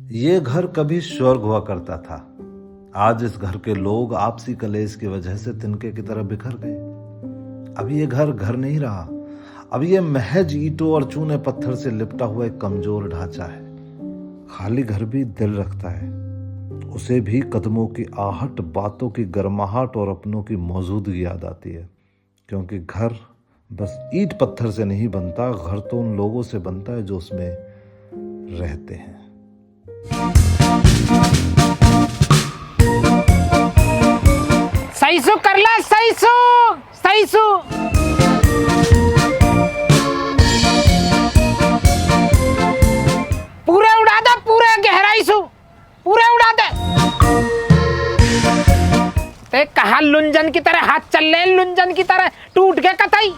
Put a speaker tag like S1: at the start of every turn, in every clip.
S1: ये घर कभी स्वर्ग हुआ करता था। आज इस घर के लोग आपसी कलेश की वजह से तिनके की तरह बिखर गए। अब ये घर घर नहीं रहा। अब ये महज ईंटों और चूने पत्थर से लिपटा हुआ एक कमजोर ढांचा है। खाली घर भी दिल रखता है, उसे भी कदमों की आहट, बातों की गर्माहट और अपनों की मौजूदगी याद आती है। क्योंकि घर बस ईंट पत्थर से नहीं बनता, घर तो उन लोगों से बनता है जो उसमें रहते हैं।
S2: सही सु कर ला, सही सु पूरे उड़ा दे, पूरे गहराई सु पूरे उड़ा दे। ते कहा लुंजन की तरह हाथ चल ले, लुंजन की तरह टूट के कतई।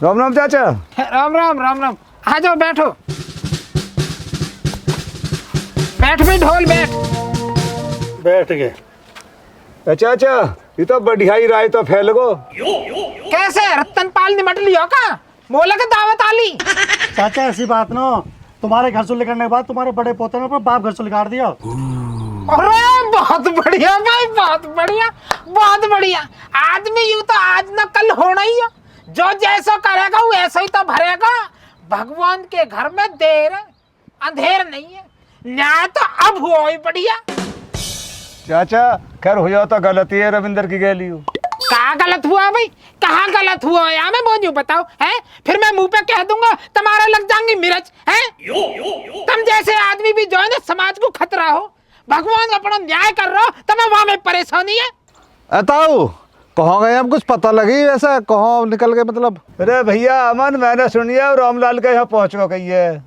S3: राम राम चाचा।
S2: राम राम राम राम। आ जाओ, बैठो, बैठ भी ढोल,
S3: बैठ गए। चाचा ये तो बढ़िया ही राय तो फैल गो।
S2: कैसे रतनपाल निमट लियो का मोला के दावत आली।
S4: चाचा ऐसी बात ना, तुम्हारे घर से निकलने के बाद तुम्हारे बड़े पोते ने बाप घर से निकाल दिया।
S2: अरे बहुत बढ़िया भाई, बहुत बढ़िया, बहुत बढ़िया। आदमी यूं तो आज न कल होना ही है। जो जैसा करेगा वो ऐसा ही तो भरेगा। भगवान के घर में देर अंधेर नहीं है। न्याय तो अब हुआ ही बढ़िया।
S3: चाचा खैर हो जाता गलती है रविंदर की गैली।
S2: कहाँ गलत हुआ भाई, कहाँ गलत हुआ है? मैं बोझू बताओ है, फिर मैं मुंह पे कह दूंगा तुम्हारा लग जाएंगी मिर्च है। तुम जैसे आदमी भी जो है ना समाज को खतरा हो। भगवान अपना न्याय कर रहा हो, तुम्हें वहां में परेशानी है।
S1: अताऊ कहाँ गए? हम कुछ पता लगी वैसा, कहाँ निकल गए मतलब?
S3: अरे भैया अमन मैंने सुनिया और रामलाल के यहाँ पहुँच गई है।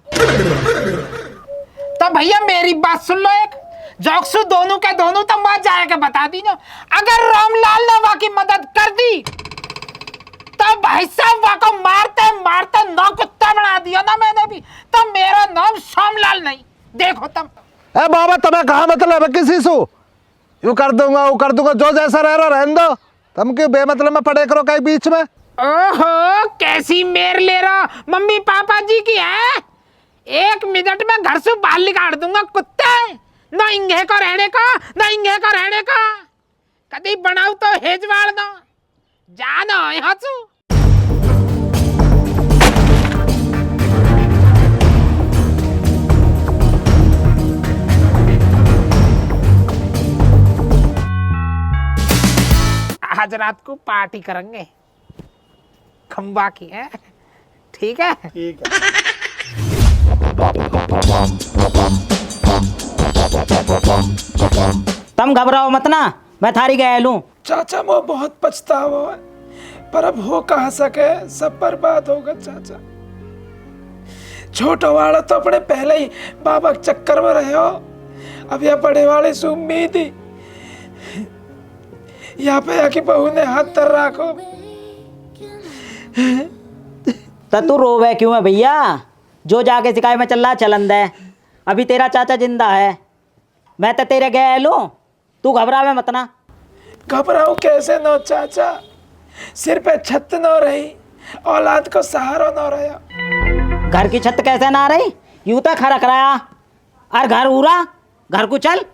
S2: तो भैया मेरी बात सुन लो, एक जोक्सु दोनों के दोनों तुम वहां जाएगा बता दी ना। अगर रामलाल ने वहां की मदद कर दी तो भाई साहब वहां को मारते मारते नौ कुत्ता बना दिया ना मैंने भी, तो मेरा नाम श्यामलाल नहीं। देखो तुम।
S1: ए बाबा तुम्हें कहा मतलब है किसी से? यूं कर दूंगा वो कर दूंगा, जो जैसा रह रहा रहने दो। तुम क्यों बेमतलब में पड़े करो कहीं बीच में?
S2: ओहो कैसी मेर ले रहा मम्मी पापा जी की है। 1 मिनट में घर से बाहर निकाल दूंगा कुत्ते। ना इंगे को रहने का, ना इंगे को रहने का। कभी बनाऊ तो हेजवाड़ ना जाना यहाँ से। आज रात को पार्टी करेंगे खंबा की है, ठीक है?
S4: ठीक है।
S5: तुम घबराओ मत ना, मैं थारी गया लूं।
S6: चाचा वो बहुत पछतावा है, पर अब हो कहाँ सके, सब बर्बाद होगा चाचा। छोटे वाला तो अपने पहले ही बाबा के चक्कर में रहे हो। अब यह बड़े वाले से उम्मीद ही यहाँ पे आके बहू ने हाथ तर रखो।
S5: तो तू रोवे क्यों है भैया? जो जाके सिकाई में चल रहा चलन दे। अभी तेरा चाचा जिंदा है, मैं तो तेरे गया लूं। तू घबरावे मत ना।
S6: घबराओ कैसे न चाचा, सिर पे छत न रही, औलाद को सहारा न रहा।
S5: घर की छत कैसे ना रही? यूं तो खरक रहा और घर उड़ा। घर को चल।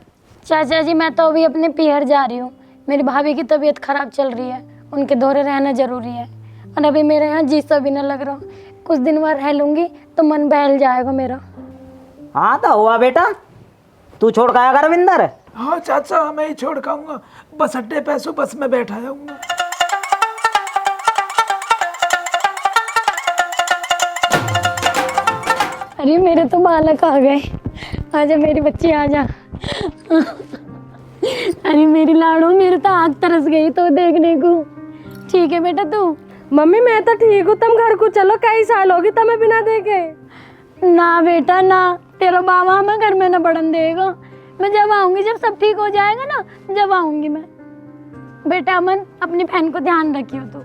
S7: चाचा जी मैं तो अभी अपने पियर जा रही हूँ। मेरी भाभी की तबीयत खराब चल रही है, उनके दौरे रहना जरूरी है। और अभी मेरे यहाँ जी सा भी न लग रहा। कुछ दिन बाद रह लूंगी तो मन बहल जाएगा मेरा।
S5: हाँ तो हुआ बेटा, तू छोड़ के आएगा रविंदर?
S6: हाँ चाचा मैं ही छोड़ खाऊंगा, बस अड्डे पैसों बस में बैठा जाऊंगा।
S7: अरे मेरे तो बालक आ गए। आजा मेरी बच्ची आजा। अरे मेरी लाड़ो, मेरे तो आँख तरस गई तो देखने को। ठीक है बेटा तू?
S8: मम्मी मैं तो ठीक हूँ, तुम घर को चलो। कई साल होगी तुम्हें बिना देखे।
S7: ना बेटा ना, तेरा बाबा हमें घर में न बढ़न देगा। मैं जब आऊंगी, जब सब ठीक हो जाएगा ना, जब आऊंगी मैं। बेटा अमन अपनी बहन को ध्यान रखियो तू।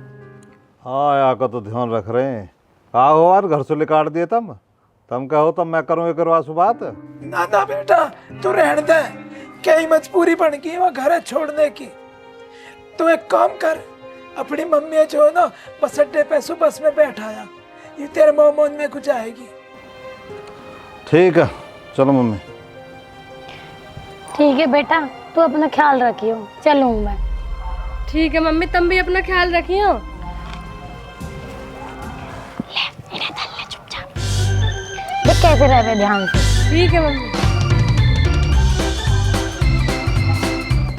S1: हाँ यहाँ का तो ध्यान रख रहे हैं। कहा हो यार घर से निकाल दिए तुम कहो तब मैं करूँ करवासू बात।
S6: ना ना बेटा तू रहने दे, कई मजबूरी बन गई वो घर छोड़ने की। तू एक काम कर, अपनी मम्मी जो है ना बस अड्डे पे बस में बैठाया, ये तेरे मुंह में कुछ आएगी।
S1: ठीक है, चलो मम्मी।
S7: ठीक है बेटा, तू अपना ख्याल रखियो, चलूँ मैं।
S8: ठीक है मम्मी, तुम भी अपना ख्याल रखियो।
S7: देख कैसे रह रहे ध्यान से।
S8: ठीक है मम्मी।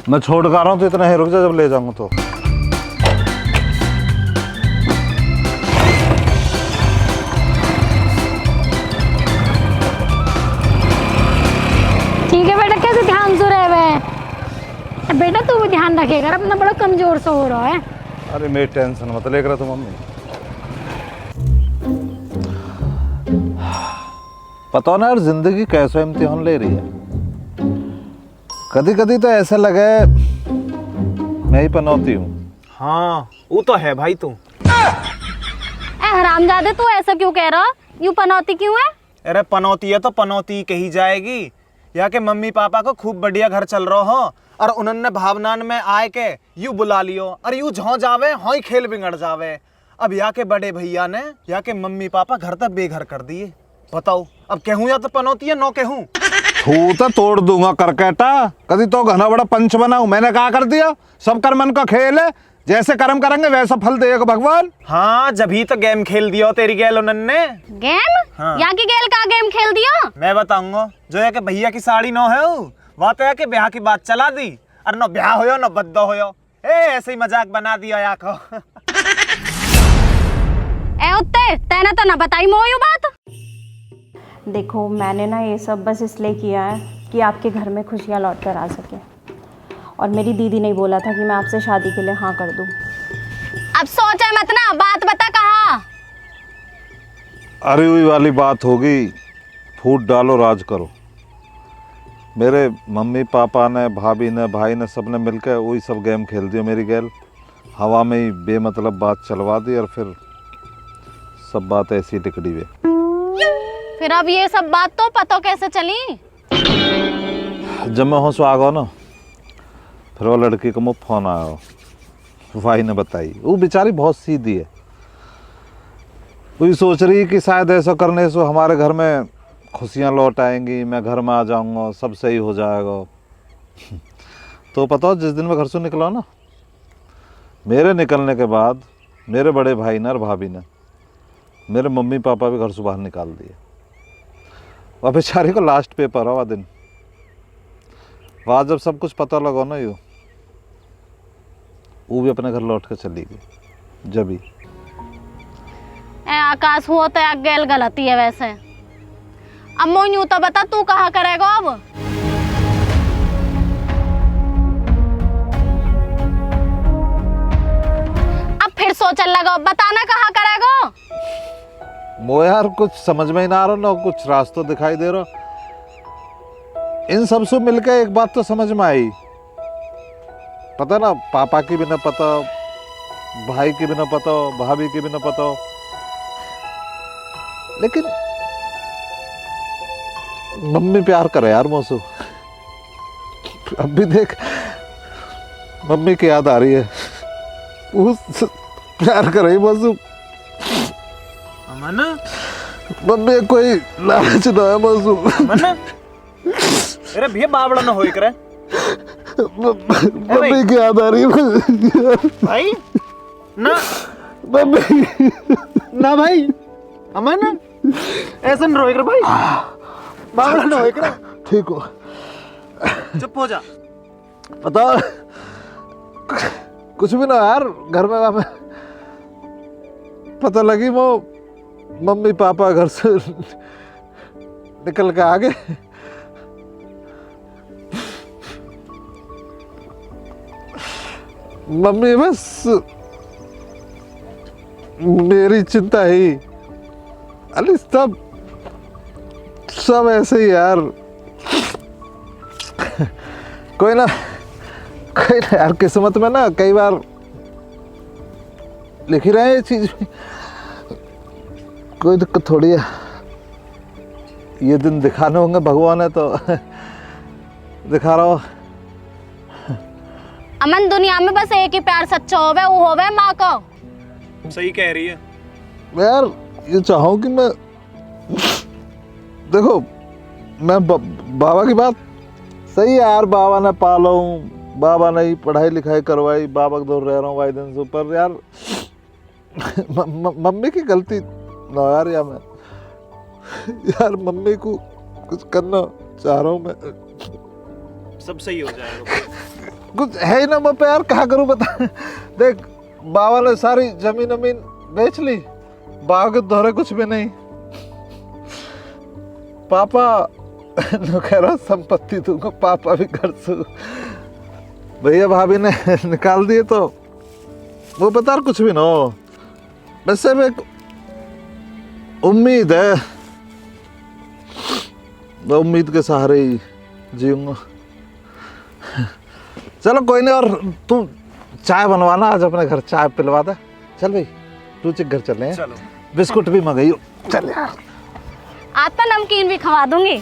S1: मैं छोड़ कर रहा हूँ तो इतना ही रुक जा, जब ले जाऊंगा तो।
S7: ठीक है बेटा, कैसे ध्यान से रह रहे बेटा, तू भी ध्यान रखेगा, अपना बड़ा कमजोर सा हो रहा है।
S1: अरे मेरी टेंशन मत लेकर तो मम्मी। पता ना यार, जिंदगी कैसा इम्तिहान ले रही है। कभी कभी तो ऐसा लगे मैं ही पनौती हूँ।
S2: हाँ वो तो है भाई। तू
S8: हरामजादे, तू ऐसा क्यों कह रहा? यूं पनौती क्यों है?
S2: अरे पनौती है तो पनौती कही जाएगी। यहाँ के मम्मी पापा को खूब बढ़िया घर चल रहा हो और उन्होंने भावनान में आए के यूं बुला लियो और यूं झों जावे, हाँ ही खेल बिगड़ जावे। अब यहाँ के बड़े भैया ने यहाँ के मम्मी पापा घर तक बेघर कर दिए। बताओ अब कहूँ या तो पनौती है, नो कहूँ।
S1: तू तो तोड़ दूंगा करकेटा। कभी तो घना बड़ा पंच बनाऊं, मैंने कहा कर दिया। सब कर्मन का खेल है, जैसे कर्म करेंगे वैसा फल देगा भगवान।
S2: हाँ जभी तो गेम खेल दिया तेरी गैल उन्होंने।
S8: गेम?
S2: हाँ।
S8: यहाँ की गेल का गेम खेल दिया?
S2: मैं बताऊंगा। जो है कि भैया की साड़ी नो है वह तो है कि ब्याह की बात चला दी और न ब्याह होयो न बद्दो होयो। ऐसे ही मजाक बना दिया या को।
S8: ए उत्ते, तेने तो ना बताई मोयू बात।
S9: देखो, मैंने ना ये सब बस इसलिए किया है कि आपके घर में खुशियाँ लौट कर आ सके। और मेरी दीदी ने बोला था कि मैं आपसे शादी के लिए हाँ कर दूँ।
S8: अब सोचे मत ना, बात बता कहाँ।
S1: अरे हुई वाली बात होगी, फूट डालो राज करो। मेरे मम्मी पापा ने, भाभी ने, भाई ने, सबने मिलकर वही सब गेम खेल दिया। मेरी गैल हवा में ही बेमतलब बात चलवा दी और फिर सब बात ऐसी टिकड़ी हुई।
S8: फिर अब ये सब बात तो पता कैसे चली?
S1: जब मैं होश आ गया ना, फिर वो लड़की को मुझे फोन आया, भाई ने बताई। वो बेचारी बहुत सीधी है। वो सोच रही कि शायद ऐसा करने से हमारे घर में खुशियाँ लौट आएंगी, मैं घर में आ जाऊंगा, सब सही हो जाएगा। तो पता हो, जिस दिन मैं घर से निकला ना, मेरे निकलने के बाद मेरे बड़े भाई ने और भाभी ने मेरे मम्मी पापा भी घर से बाहर निकाल दिए। वह बेचारी को लास्ट पेपर है वह दिन। वहाँ जब सब कुछ पता लगा ना, यूँ वो भी अपने घर लौट कर चली गई। जब ही
S8: आकाश हुआ तो गेल गलती है वैसे। अब मोनू तो बता, तू कहाँ करेगा अब? अब फिर सोचने लगा, बताना कहाँ करेगा?
S1: वो यार कुछ समझ में ही ना आ रहा ना, कुछ रास्ता दिखाई दे रहा। इन सब से मिलकर एक बात तो समझ में आई। पता ना, पापा की भी ना पता, भाई की भी ना पता, भाभी की भी ना पता, लेकिन मम्मी प्यार करे यार मुझसे। अब भी देख, मम्मी की याद आ रही है। वो प्यार कर रही मुझसे।
S2: अमन,
S1: मम्मी कोई लालच ना है मुझसे।
S2: अमन, अरे भैया बावड़ा ना होई करे।
S1: मम्मी की याद आ रही है
S2: भाई ना,
S1: मम्मी
S2: ना भाई। अमन ऐसा न रोए कर भाई, बावड़ा ना होई करे।
S1: ठीक हो,
S2: चुप हो जा।
S1: पता कुछ भी ना यार, घर में हमें पता लगी वो मम्मी पापा घर से निकल के आ गए। मम्मी बस मेरी चिंता ही। अरे सब ऐसे ही यार। कोई ना यार, किस्मत में ना कई बार लिख ही रहे हैं ये चीज। कोई दिक्कत थोड़ी है, ये दिन दिखाने होंगे भगवान है तो दिखा रहा हो।
S8: अमन, दुनिया में बस एक ही प्यार सच्चा होवे, वो होवे माँ को।
S2: सही कह रही है
S1: यार ये चाहूँ कि मैं देखो मैं बाबा की बात सही है यार, बाबा ने पाला हूँ, बाबा ने ही पढ़ाई लिखाई करवाई, बाबा के दूर रह रहा हूँ भाई दिन से, पर यार मम्मी की गलती ना यार, या मैं यार मम्मी को कुछ करना चाह रहा हूँ मैं।
S10: सब सही हो जाएगा।
S1: कुछ है ही ना मैं पे यार, कहाँ करूँ बता। देख बाबा ने सारी जमीन अमीन बेच ली, बाबा के दोहरे कुछ भी नहीं। पापा न कह रहा संपत्ति दूंगा, पापा भी घर से भैया भाभी ने निकाल दिए, तो वो बता कुछ भी ना हो। वैसे भी एक उम्मीद है, मैं उम्मीद के सहारे ही जीऊंगा। चलो कोई नहीं, और तू चाय बनवाना आज अपने घर, चाय पिलवा दे। चल भाई रुचि घर चले हैं,
S10: चलो
S1: बिस्कुट भी मंगाई हो, चल यार।
S8: आता नमकीन भी खवा दूंगी।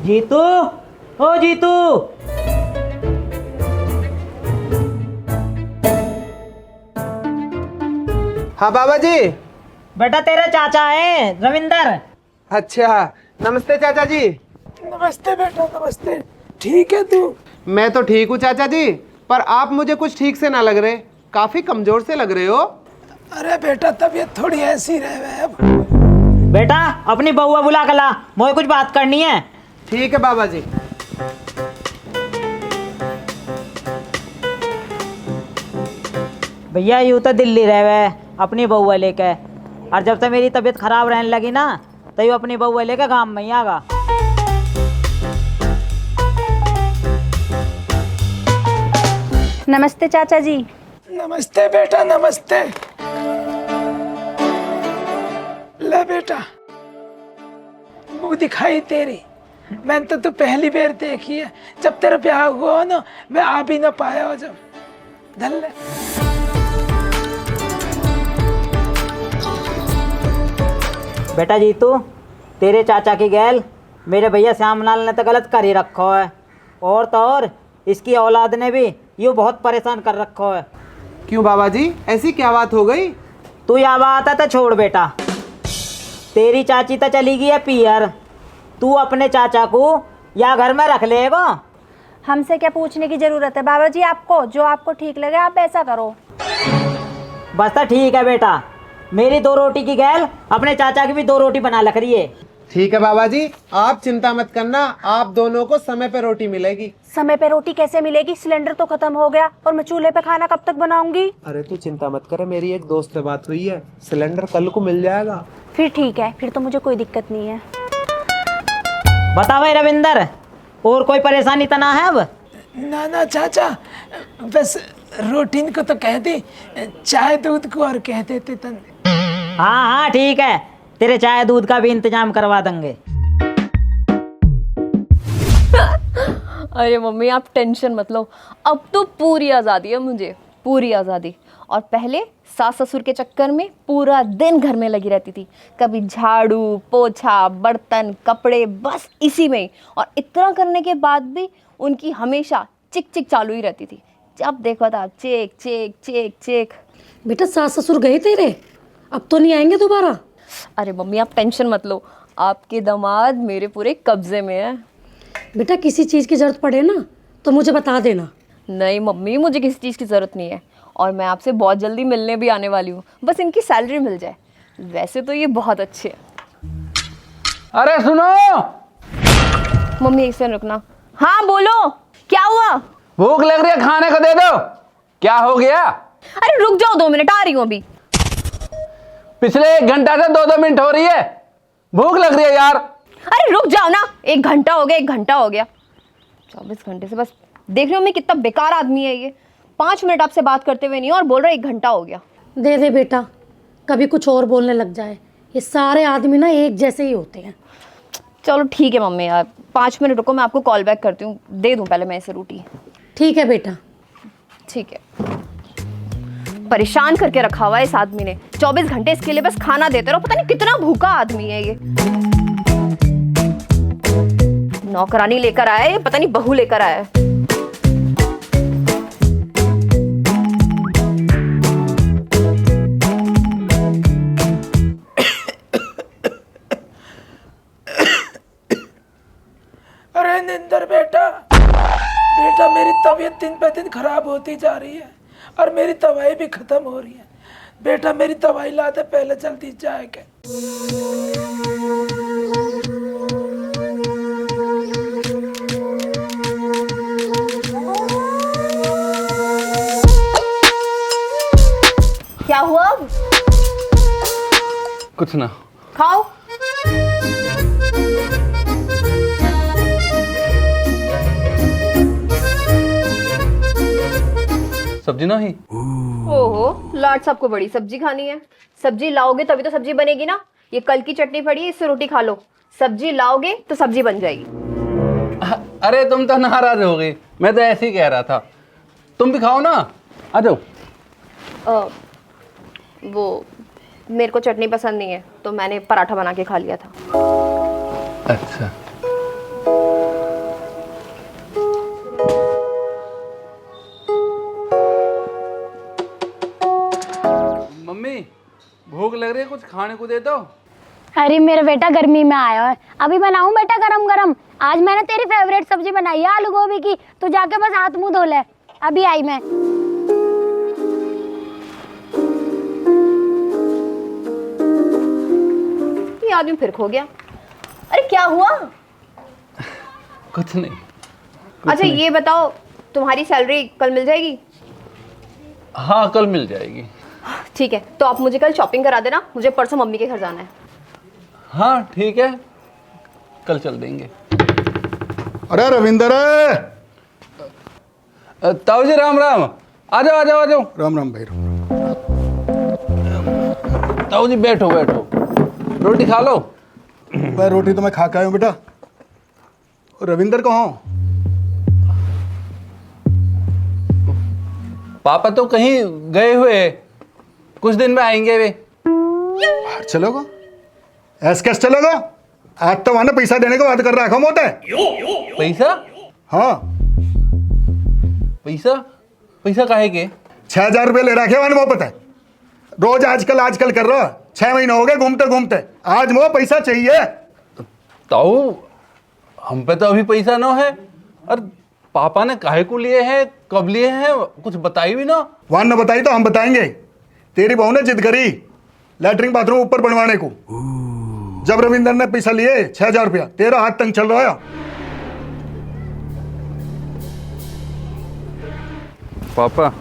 S5: जीतू, ओ जीतू,
S6: हाँ बाबा जी।
S5: बेटा तेरे चाचा है रविंदर।
S6: अच्छा नमस्ते चाचा जी।
S2: नमस्ते बेटा नमस्ते। ठीक है तू?
S6: मैं तो ठीक हूँ चाचा जी, पर आप मुझे कुछ ठीक से ना लग रहे, काफी कमजोर से लग रहे हो।
S2: अरे बेटा तबीयत थोड़ी ऐसी रहे अब।
S5: बेटा अपनी बउआ बुला कर ला, मुझे कुछ बात करनी है।
S6: ठीक है बाबा जी।
S5: भैया यूँ तो दिल्ली रहे हुए अपनी बउआ लेके, और जब से मेरी तबीयत खराब रहने लगी ना, तो यूँ अपनी बउआ लेके गाँव में ही आगा।
S9: नमस्ते चाचा जी।
S2: नमस्ते बेटा नमस्ते। ले बेटा मुँह दिखाई तेरी, मैंने तो तू पहली बार देखी है। जब तेरा ब्याह हुआ हो ना, मैं आ भी ना पाया हो। जब धन ले।
S5: बेटा जीतू, तेरे चाचा की गैल मेरे भैया श्यामलाल ने तो गलत कर ही रखो है, और तो और इसकी औलाद ने भी यूँ बहुत परेशान कर रखो है।
S6: क्यों बाबा जी, ऐसी क्या बात हो गई?
S5: तू यहाँ बात है तो छोड़ बेटा, तेरी चाची तो चली गई है पियर, तू अपने चाचा को या घर में रख लेगा।
S9: हमसे क्या पूछने की ज़रूरत है बाबा जी, आपको जो आपको ठीक लगे आप ऐसा करो।
S5: बस तो ठीक है बेटा, मेरी 2 रोटी की गैल अपने चाचा की भी 2 रोटी बना लग रही है।
S6: ठीक है बाबा जी, आप चिंता मत करना, आप दोनों को समय पे रोटी मिलेगी।
S9: समय पे रोटी कैसे मिलेगी? सिलेंडर तो खत्म हो गया और मैं चूल्हे पे खाना कब तक बनाऊंगी?
S6: अरे तू चिंता मत कर, मेरी एक दोस्त से बात हुई है, सिलेंडर कल को मिल जाएगा।
S9: फिर ठीक है, फिर तो मुझे कोई दिक्कत नहीं है।
S5: बता भाई रविंदर, और कोई परेशानी तो ना है अब?
S2: ना ना चाचा, बस रोटीन को तो कह दी, चाय दूध को और कह देते तन।
S5: हाँ हाँ ठीक है, तेरे चाय दूध का भी इंतजाम करवा देंगे।
S11: अरे मम्मी आप टेंशन मत लो, अब तो पूरी आज़ादी है मुझे, पूरी आज़ादी। और पहले सास ससुर के चक्कर में पूरा दिन घर में लगी रहती थी, कभी झाड़ू पोछा बर्तन कपड़े, बस इसी में ही। और इतना करने के बाद भी उनकी हमेशा चिक चिक चालू ही रहती थी, जब देखो था चेक चेक चेक चेक।
S7: बेटा सास ससुर गए तेरे, अब तो नहीं आएंगे दोबारा?
S11: अरे मम्मी आप टेंशन मत लो, आपके दामाद मेरे पूरे कब्जे में है।
S7: बेटा किसी चीज़ की ज़रूरत पड़े ना तो मुझे बता देना।
S11: नहीं मम्मी, मुझे किसी चीज़ की ज़रूरत नहीं है, और मैं आपसे बहुत जल्दी मिलने भी आने वाली हूँ, बस इनकी सैलरी मिल जाए। वैसे तो ये बहुत अच्छे हैं।
S2: अरे सुनो
S11: मम्मी एक सेकंड रुकना। हाँ बोलो, क्या हुआ?
S2: भूख लग रही है, खाने को दे दो। क्या हो गया?
S11: अरे रुक जाओ 2 मिनट, आ रही हूँ अभी।
S2: पिछले 1 घंटा से 2-2 मिनट हो रही है, भूख लग रही है यार।
S11: अरे रुक जाओ ना, 1 घंटा हो गया, 1 घंटा हो गया। 24 घंटे से बस देख रही हूँ मैं कितना बेकार आदमी है ये। 5 मिनट आपसे बात करते हुए नहीं और बोल रहा है 1 घंटा हो गया।
S7: दे दे बेटा, कभी कुछ और बोलने लग जाए, ये सारे आदमी ना एक जैसे ही होते हैं।
S11: चलो ठीक है मम्मी, यार 5 मिनट रुको, मैं आपको कॉल बैक करती हूँ, दे दूँ पहले मैं इसे रोटी।
S7: ठीक है बेटा।
S11: ठीक है। परेशान करके रखा हुआ है इस आदमी ने, 24 घंटे इसके लिए बस खाना देते रहो, पता नहीं कितना भूखा आदमी है ये। नौकरानी लेकर आया है, पता नहीं बहू लेकर आया है।
S6: दिन पे दिन खराब होती जा रही है और मेरी दवाई भी खत्म हो रही है। बेटा मेरी दवाई ला दे पहले, जल्दी जाएगा।
S11: क्या हुआ अब?
S10: कुछ ना।
S11: खाओ।
S10: सब्जी ना ही।
S11: ओहो, लाट साहब को बड़ी सब्जी खानी है। सब्जी लाओगे तभी तो सब्जी बनेगी ना। ये कल की चटनी पड़ी है, इससे रोटी खा लो। सब्जी लाओगे तो सब्जी बन जाएगी।
S10: अरे तुम तो नाराज हो गई, मैं तो ऐसे ही कह रहा था। तुम भी खाओ ना, आ जाओ।
S11: वो मेरे को चटनी पसंद नहीं है तो मैंने पराठा बना के खा लिया था।
S10: अच्छा। मम्मी भूख लग रही है, कुछ खाने को दे दो।
S7: अरे मेरा बेटा गर्मी में आया है, अभी बनाऊं बेटा गरम गरम। आज मैंने तेरी फेवरेट सब्जी बनाई है आलू गोभी की, तू जाके बस हाथ मुंह धो ले। अभी आई मैं।
S11: ये आदमी फिर खो गया। अरे क्या हुआ?
S10: कुछ नहीं।
S11: अच्छा ये बताओ, तुम्हारी सैलरी कल मिल जाएगी?
S10: हाँ कल मिल जाएगी।
S11: ठीक है, तो आप मुझे कल शॉपिंग करा देना, मुझे परसों मम्मी के घर जाना है।
S10: हाँ ठीक है, कल चल देंगे।
S3: अरे रविंदर,
S10: ताऊ जी राम राम। आ जाओ आ जाओ आ जाओ।
S3: राम राम भाई।
S10: ताऊ जी बैठो बैठो, रोटी खा लो।
S3: मैं रोटी तो मैं खा के आया हूँ बेटा। रविंदर कहाँ?
S10: पापा तो कहीं गए हुए, कुछ दिन में आएंगे वे।
S3: बाहर चलोगा? ऐसे कैसे चलोगा? आज तो वहां पैसा देने का बात कर रहा है, होता है
S10: पैसा?
S3: हाँ
S10: पैसा? पैसा काहे के?
S3: 6,000 रुपये ले रखे वहां, वो पता है। रोज आजकल कर रहा। 6 महीने हो गए घूमते घूमते, आज वो पैसा चाहिए।
S10: ताऊ हम पे तो अभी पैसा न है। और पापा ने काहे को लिए हैं, कब लिए हैं, कुछ बताई भी ना।
S3: वहां न बताई तो हम बताएंगे। तेरी बहू ने जिद करी लैट्रिन बाथरूम ऊपर बनवाने को। जब रविंदर ने पैसा लिए 6,000 रुपया, तेरा हाथ तंग चल रहा है।
S10: पापा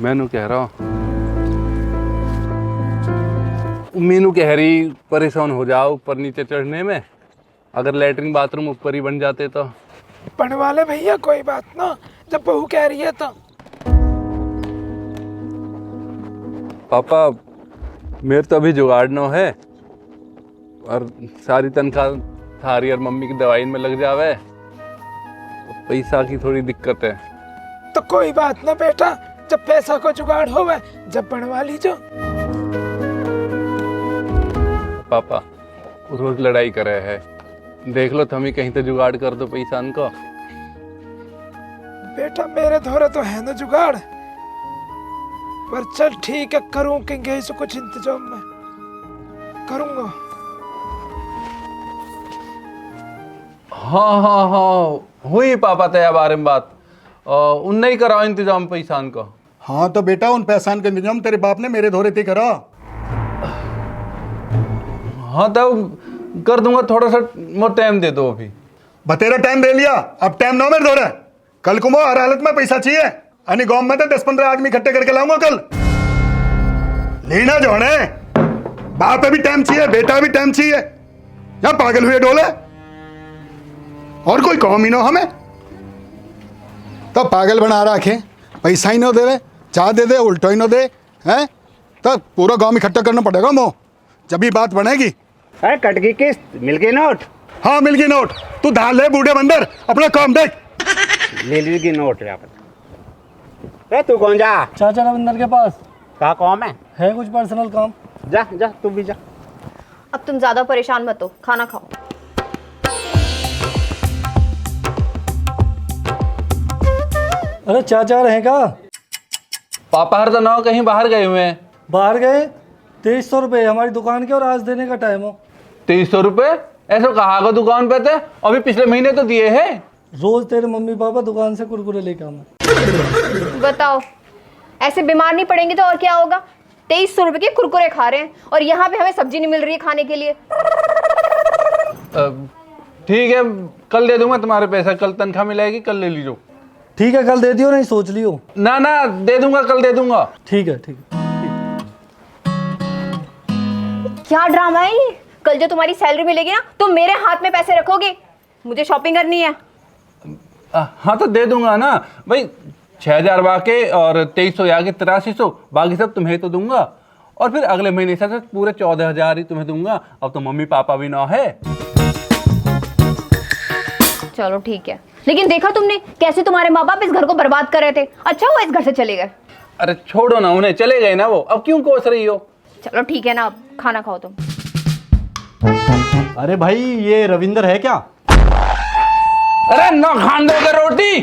S10: मैनू कह रहा हूँ, मीनू कह रही परेशान हो जाओ ऊपर नीचे चढ़ने में। अगर लैट्रिन बाथरूम ऊपर ही बन जाते तो।
S6: बनवा ले भैया, कोई बात ना, जब बहू कह रही है तो।
S10: पापा मेरे तो अभी जुगाड़ न है, और सारी तनख्वाह थारी और मम्मी की दवाई में लग जावे, तो पैसा की थोड़ी दिक्कत है।
S6: तो कोई बात ना बेटा, जब पैसा को जुगाड़ होवे जब बनवा लीजो।
S10: पापा रोज लड़ाई करे है, देख लो तुम ही कहीं तो जुगाड़ कर दो पैसा को।
S6: बेटा मेरे धोरे तो है ना जुगाड़, पर चल ठीक है, करूँ कहेंगे से कुछ इंतजाम में करूँगा।
S10: हाँ हाँ हाँ हुई पापा तया बारे में बात, उनने ही कराओ इंतजाम पैसा को।
S3: हाँ तो बेटा उन पैसा का इंतजाम तेरे बाप ने मेरे धोरे थे करा।
S10: हाँ तब कर दूंगा, थोड़ा सा मोर टाइम दे दो अभी।
S3: बतेरा टाइम दे लिया, अब टाइम ना मेरे धोरे। कल को हर हालत में पैसा चाहिए। अनि गांव में तो 10-15 आदमी इकट्ठे करके लाऊंगा कल। लेना जो है, बाप पे भी टाइम चाहिए, बेटा भी टाइम चाहिए। या पागल हुए डोले, और कोई काम ही ना हमें तो पागल बना रखे। पैसा ही ना दे रहे, चाह दे दे उल्टा ही ना दे हैं, तो पूरा गांव इकट्ठा करना पड़ेगा मो, जब भी बात बनेगी।
S12: अरे कट गई किस्त, मिल गई नोट?
S3: हाँ मिल गई नोट। तू धान ले बूढ़े बंदर, अपना काम देख।
S12: ले लीजिए नोट यहाँ पर। तू कौन जा?
S4: चाचा रविंदर के पास।
S12: क्या काम है
S4: कुछ पर्सनल काम।
S12: जा जा तू भी जा।
S11: अब तुम ज्यादा परेशान मत हो, खाना खाओ।
S4: अरे चाचा रहेगा?
S10: पापा हर तो कहीं बाहर गए हुए हैं।
S4: बाहर गए? 2300 रुपये हमारी दुकान के, और आज देने का टाइम हो।
S10: 2300 रुपये? ऐसा कहा दुकान पे थे, अभी पिछले महीने तो दिए हैं।
S4: रोज तेरे मम्मी पापा दुकान से कुरकुरे लेके आना।
S11: बताओ, ऐसे बीमार नहीं पड़ेंगे तो और क्या होगा? 2300 रुपए के कुरकुरे खा रहे हैं और यहाँ पे हमें सब्जी नहीं मिल रही है खाने के लिए।
S10: ठीक है, कल दे दूंगा तुम्हारे पैसा, कल तनख्वाह मिलेगी, कल ले लीजिए।
S4: ठीक है, कल दे दियो, नहीं सोच लियो।
S10: ना ना, दे दूंगा, कल दे दूंगा।
S4: ठीक है ठीक है।
S11: क्या ड्रामा है ये? कल जो तुम्हारी सैलरी मिलेगी ना, तुम मेरे हाथ में पैसे रखोगे, मुझे शॉपिंग करनी है।
S10: हाँ तो दे दूंगा ना भाई, 6000 बाकी और 2300 आगे 8300, बाकी सब तुम्हें तो दूंगा। और फिर अगले महीने से पूरे 14000 ही तुम्हें दूंगा। अब तो मम्मी पापा भी ना है।
S11: चलो ठीक है, लेकिन देखा तुमने कैसे तुम्हारे माँ बाप इस घर को बर्बाद कर रहे थे? अच्छा हुआ इस घर से चले गए।
S10: अरे छोड़ो ना उन्हें, चले गए ना वो, अब क्यों कोस रही हो?
S11: चलो ठीक है ना, अब खाना खाओ तुम।
S4: अरे भाई, ये रविंदर है क्या?
S10: अरे ना खान दोगे रोटी,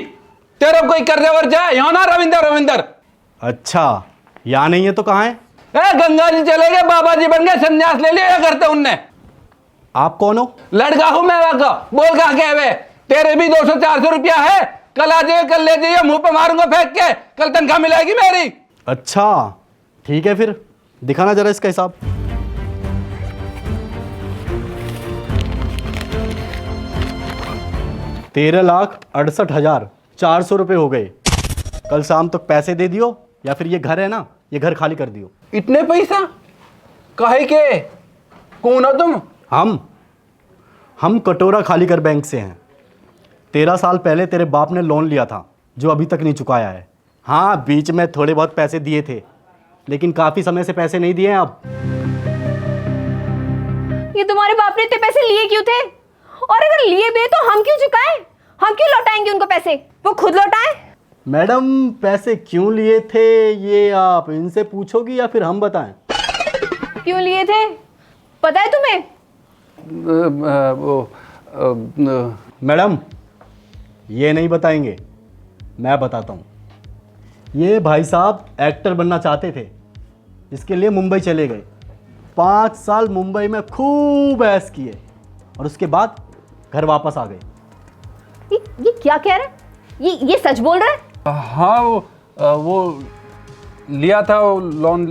S10: तेरे कोई कर्जा वर्जा है यहाँ ना? रविंदर रविंदर।
S4: अच्छा, यहाँ नहीं है तो कहाँ है?
S10: गंगा जी चले गए, बाबा जी बन गए, संन्यास ले लिया करते उनने।
S4: आप कौन हो?
S10: लड़का हूं मैं वहां का, बोल कहा के वे? तेरे भी 200-400 रुपया है, कल आ जाइए, कल ले जाइए, मुंह पे मारूंगा फेंक के, कल तनख्वाह मिलेगी मेरी।
S4: अच्छा ठीक है, फिर दिखाना जरा इसका हिसाब। ₹13,68,400 रुपये हो गए। कल शाम तक पैसे दे दियो, या फिर ये घर है ना, ये घर खाली कर दियो।
S10: इतने पैसा काहे के? कौन हो तुम?
S4: हम कटोरा खाली कर बैंक से हैं। 13 साल पहले तेरे बाप ने लोन लिया था, जो अभी तक नहीं चुकाया है। हाँ, बीच में थोड़े बहुत पैसे दिए थे, लेकिन काफी समय से पैसे नहीं दिए हैं अब।
S11: ये तुम्हारे बाप ने इतने पैसे लिए क्यों थे? और अगर लिए भी तो हम क्यों चुकाएं? हम क्यों लौटाएंगे उनको पैसे? वो खुद लौटाएं।
S4: मैडम, पैसे क्यों लिए थे ये आप इनसे पूछोगी या फिर हम बताएं?
S11: क्यों लिए थे पता है तुम्हें?
S4: मैडम, ये नहीं बताएंगे, मैं बताता हूँ। ये भाई साहब एक्टर बनना चाहते थे, इसके लिए मुंबई चले गए। 5 साल मुंबई में खूब ऐश किए और उसके बाद घर वापस आ गए।
S11: ये क्या कह रहा है? ये सच बोल रहा है?
S10: हाँ, वो लिया था वो लोन,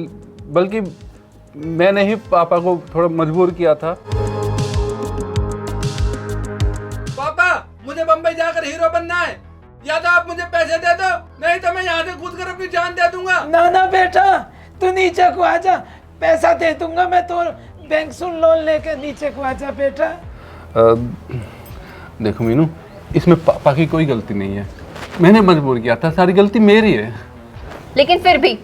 S10: बल्कि मैंने ही पापा को थोड़ा मजबूर किया था। पापा, मुझे बम्बई जाकर हीरो बनना है, या तो आप मुझे पैसे दे दो, नहीं तो मैं यहाँ से कूद कर अपनी जान दे दूंगा।
S6: ना ना बेटा, तू नीचे को आजा, पैसा दे दूंगा मैं तो। बैंक से लोन लेकर नीचे को आजा बेटा।
S10: देखो मीनू, इसमें पापा की कोई गलती नहीं है, मैंने मजबूर किया था, सारी गलती मेरी है।
S11: लेकिन फिर भी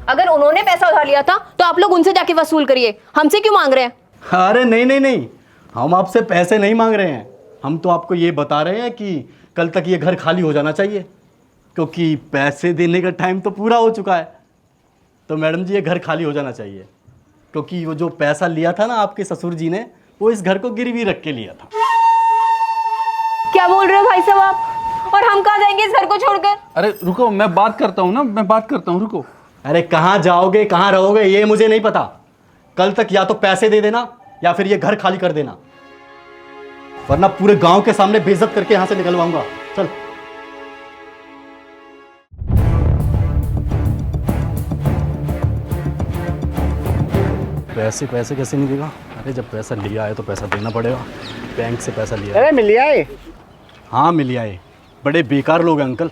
S11: अगर उन्होंने पैसा उधार लिया था तो आप लोग उनसे जाके वसूल करिए, हमसे क्यों मांग रहे हैं?
S4: अरे नहीं नहीं नहीं, हम आपसे पैसे नहीं मांग रहे हैं। हम तो आपको ये बता रहे हैं कि कल तक ये घर खाली हो जाना चाहिए, क्योंकि पैसे देने का टाइम तो पूरा हो चुका है। तो मैडम जी, ये घर खाली हो जाना चाहिए, क्योंकि वो जो पैसा लिया था ना आपके ससुर जी ने, वो इस घर को गिरवी रख के लिया था।
S11: क्या बोल रहे हो भाई साहब आप? और हम कहाँ जाएंगे इस घर को छोड़कर?
S10: अरे रुको, मैं बात करता हूँ ना, मैं बात करता हूँ, रुको।
S4: अरे कहाँ जाओगे, कहाँ रहोगे, ये मुझे नहीं पता। कल तक या तो पैसे दे देना या फिर ये घर खाली कर देना, वरना पूरे गांव के सामने बेइज्जत करके यहां से निकलवाऊंगा। चल। पैसे पैसे कैसे नहीं देगा? अरे जब पैसा लिया है तो पैसा देना पड़ेगा। बैंक से पैसा लिया।
S12: अरे मिल आए?
S4: हाँ मिल आए। बड़े बेकार लोग हैं अंकल।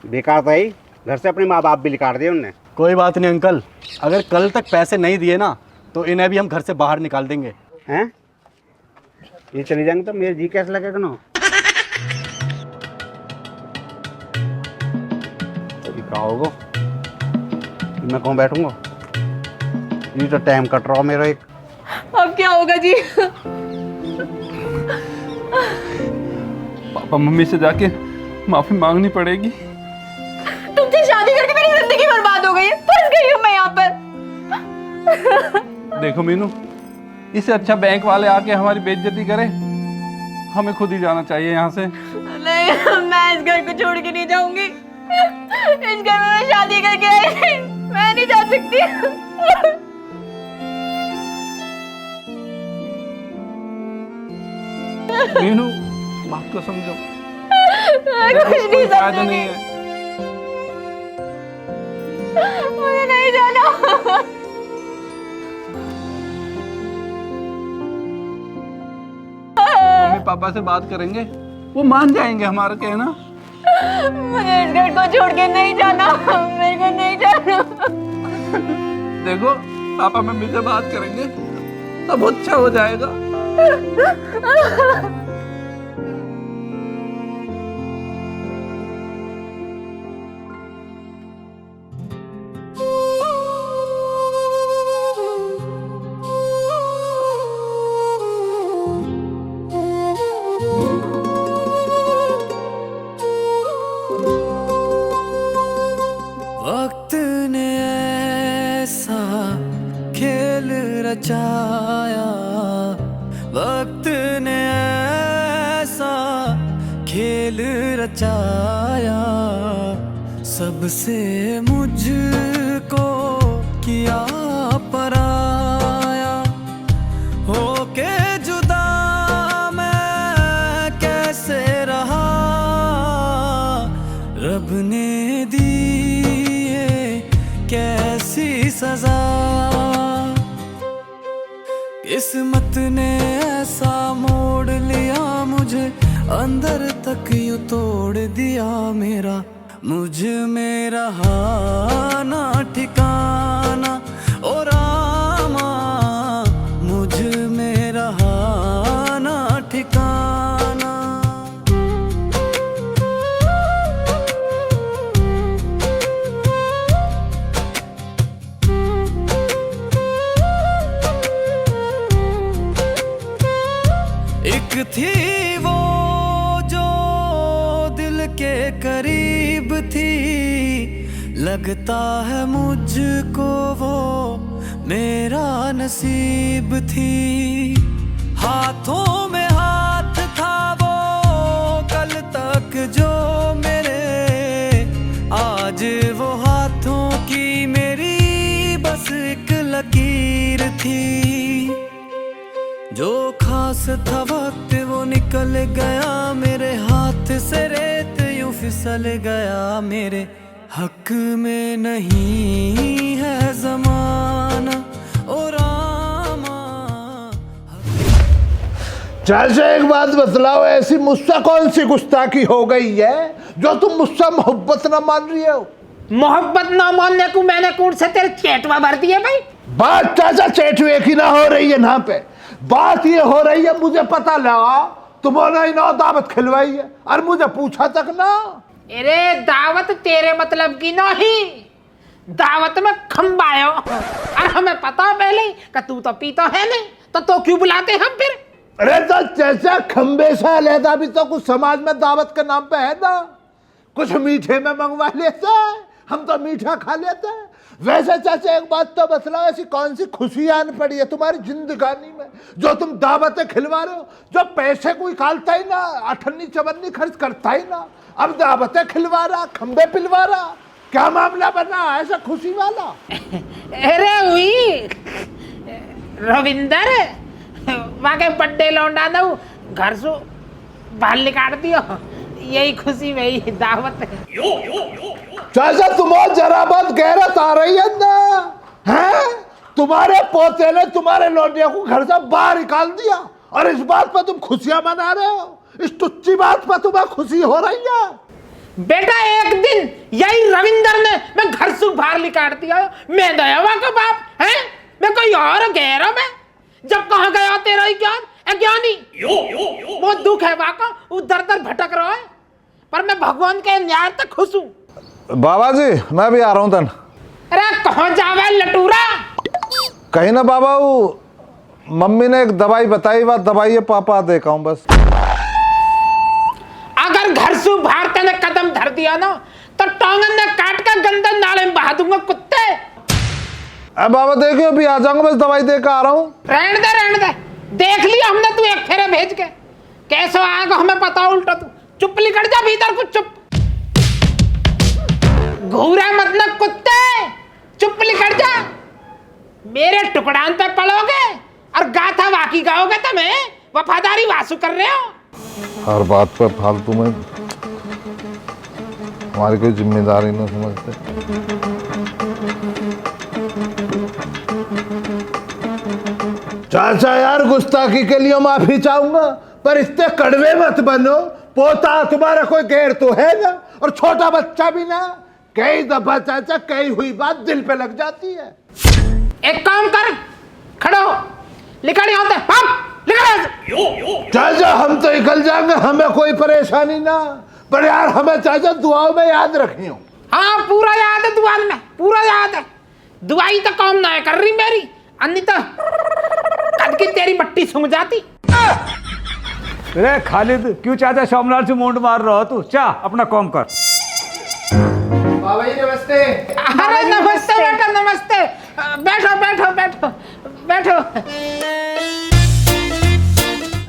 S12: बेकार तो ही, घर से अपने माँ बाप भी निकाल दिए उनने।
S4: कोई बात नहीं अंकल, अगर कल तक पैसे नहीं दिए ना तो इन्हें भी हम घर से बाहर निकाल देंगे।
S12: हैं? ये चली जाएंगे तो मेरे जी कैसे लगेगा ना? क्या होगा? मैं कहाँ बैठूंगा? ये तो टाइम कट रहा मेरा एक।
S11: अब क्या होगा जी?
S10: पापा मम्मी से जाके माफी मांगनी पड़ेगी।
S11: तुमसे शादी करके मेरी जिंदगी बर्बाद हो गई है, फंस गई हूँ मैं यहाँ पर।
S10: देखो मीनू, इससे अच्छा बैंक वाले आके हमारी बेइज्जती करें, हमें खुद ही जाना चाहिए यहाँ से।
S11: नहीं, मैं इस घर को छोड़ के नहीं जाऊंगी। इस घर में मैं शादी करके आई थी, मैं नहीं जा सकती।
S10: मीनू, बात को समझो।
S11: कुछ नहीं समझूंगी। मुझे नहीं जाना।
S10: मम्मी पापा से बात करेंगे, वो मान जाएंगे हमारा कहना।
S11: मुझे इस घर को छोड़ के नहीं जाना, मेरे को नहीं जाना।
S10: देखो पापा मम्मी से बात करेंगे, सब अच्छा हो जाएगा।
S13: वक्त ने ऐसा खेल रचाया, वक्त ने ऐसा खेल रचाया, सबसे मुझको किया पराया, होके जुदा मैं कैसे रहा, रब ने दी कैसी सजा, किस्मत ने ऐसा मोड़ लिया मुझे, अंदर तक यूं तोड़ दिया मेरा, मुझ में रहा ना ठिकाना, ओ रामा मुझ में रहा ना ठिकाना। एक थी वो जो दिल के करीब थी, लगता है मुझको वो मेरा नसीब थी, हाथों में हाथ था वो कल तक जो मेरे, आज वो हाथों की मेरी बस एक लकीर थी, जो खास था वक्त वो निकल गया मेरे हाथ से, रेत यूं फिसल गया मेरे हक में नहीं है जमाना, ओ रामा।
S1: चाचा एक बात बतलाओ, ऐसी मुझसे कौन सी गुस्ताखी हो गई है जो तुम मुझसे मोहब्बत न मान रही हो?
S2: मोहब्बत न मानने को मैंने कौन से तेरे चेटवा भर दिए भाई?
S1: बात चाचा चेटवे की ना हो रही है यहाँ पे, बात ये हो रही है, मुझे पता लगा तुमने ना दावत खिलवाई है और मुझे पूछा तक ना।
S2: अरे दावत तेरे मतलब की नहीं, दावत में खंबायो, और हमें पता पहले ही कि तू तो पीता है नहीं, तो क्यों बुलाते हम फिर?
S1: अरे तो चाचा खंबे से लेता भी तो कुछ समाज में दावत के नाम पे है ना, कुछ मीठे में मंगवा लेते, हम तो मीठा खा लेते। वैसे चाचा एक बात तो बतलाओ, ऐसी कौन सी खुशी आन पड़ी है तुम्हारी जिंदगानी में जो तुम दावतें खिलवा रहे हो, जो पैसे कोई निकालता ही ना, अठन्नी चवन्नी खर्च करता ही ना, अब दावतें खिलवा रहा, खंबे पिलवा रहा, क्या मामला बना ऐसा खुशी वाला?
S2: अरे हुई रविंदर वहाँ के बड्डे लौंडा ना घर से बाहर निकाल दियो, यही खुशी में ही दावत है।
S1: चाचा तुम्हारा जरा बहुत गैरत आ रही है ना, हैं? तुम्हारे पोते ने तुम्हारे लौंडिया को घर से बाहर निकाल दिया और इस बात पर तुम खुशियां मना रहे हो, इस टुच्ची बात पर तुम्हें खुशी हो रही है?
S2: बेटा एक दिन यही रविंदर ने मैं घर से बाहर निकाल दिया, मैं दयावा का बाप है, मैं कोई और गैरों में जब कहाँ गया तेरा ही ज्ञानी बहुत दुख है वाका, उधर उधर भटक रहा है, पर मैं भगवान के न्याय तक खुश हूँ।
S1: बाबा जी मैं भी आ रहा हूँ तन।
S2: अरे कहाँ जावे लटूरा?
S1: कहीं ना बाबा, वो मम्मी ने एक दवाई बताई, बात दवाई है पापा देखा हूँ बस।
S2: अगर घर से बाहर तेने कदम धर दिया ना तो टांगन ने काट कर गंदा नाले में बहा दूंगा कुत्ते।
S1: अब बाबा देखियो अभी आ जाऊंगा, बस दवाई देकर आ रहा हूँ।
S2: रहने दे, देख लिया हमने तू एक फेरे भेज के, कैसे आएगा हमें पता, उल्टा तू चुप लिकड़ जा भीतर को, चुप घूरा मतलब कुत्ते, चुप लिकड़ जा, मेरे टुकड़ान पे पड़ोगे और गाथा वाकी गाओगे, तुम्हें वफादारी वासु कर रहे हो।
S1: हर बात पर फालतू में हमारी कोई जिम्मेदारी न समझते। चाचा यार, गुस्ताखी के लिए माफी चाहूंगा, पर इतने कड़वे मत बनो। पोता तुम्हारा कोई गैर तो है ना, और छोटा बच्चा भी ना। कई दफा चाचा कई हुई बात दिल पे लग जाती है।
S2: एक काम कर, खड़ो, निकल यहाँ से, भाग, निकल।
S1: चाचा हम तो निकल जाएंगे, हमें कोई परेशानी ना, पर यार हमें चाचा दुआओं में याद रखियो।
S2: हाँ पूरा याद है, दुआ में पूरा याद है। दुआई तो काम ना है कर रही मेरी, अन्यथा कद की तेरी मट्टी सूंघ जाती।
S14: अरे खालिद, क्यों चाचा सोमलाल से मुंड मार रहा हो तू? चा अपना काम कर।
S6: बाबा जी नमस्ते।
S2: अरे नमस्ते बेटा, नमस्ते। बैठो बैठो बैठो बैठो।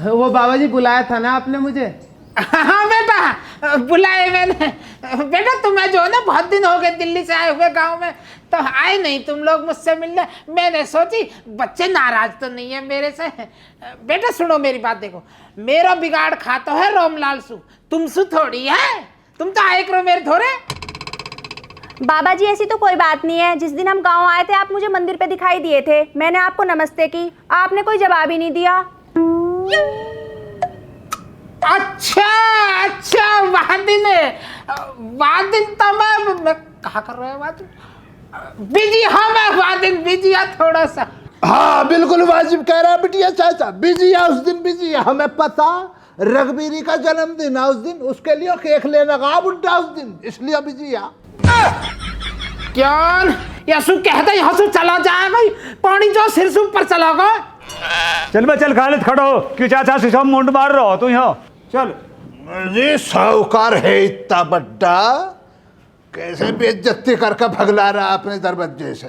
S6: वो बाबा जी बुलाया था ना आपने मुझे?
S2: हाँ बेटा, बुलाए मैंने। बेटा तुम्हें जो है ना, बहुत दिन हो गए दिल्ली से आए हुए गांव में, तो आए नहीं तुम लोग मुझसे मिलने। मैंने सोची बच्चे नाराज तो नहीं है मेरे से। बेटा सुनो मेरी बात, देखो मेरा बिगाड़ खाता है रामलाल सु, तुम सु थोड़ी है। तुम तो आए करो मेरे थोड़े।
S9: बाबा जी ऐसी तो कोई बात नहीं है। जिस दिन हम गांव आए थे आप मुझे मंदिर पे दिखाई दिए थे, मैंने आपको नमस्ते की, आपने कोई जवाब ही नहीं दिया।
S2: अच्छा अच्छा, वादिन तो मैं कहा कर रहा है वादिन बिजी। हाँ मैं वादिन बिजी है थोड़ा सा।
S1: हाँ बिल्कुल वाजिब कह रहा है बिटिया चाचा, बिजी है उस दिन, बिजी है हमें पता। रघबीरी का जन्मदिन है उस दिन, उसके लिए केक लेना का बुड्ढा उस दिन, इसलिए बिजी है।
S2: क्या यसु कहते यहाँ से चला जाएगा, पानी जो सिर से ऊपर चला गया।
S14: चल बे चल खालिद, खड़ो हो, क्यों चाचा से सब मुंड मार रहा हो तू? यहाँ चल।
S1: ये साहूकार है इतना बड्डा, कैसे बेइज्जती करके भगला रहा अपने दरवाजे से।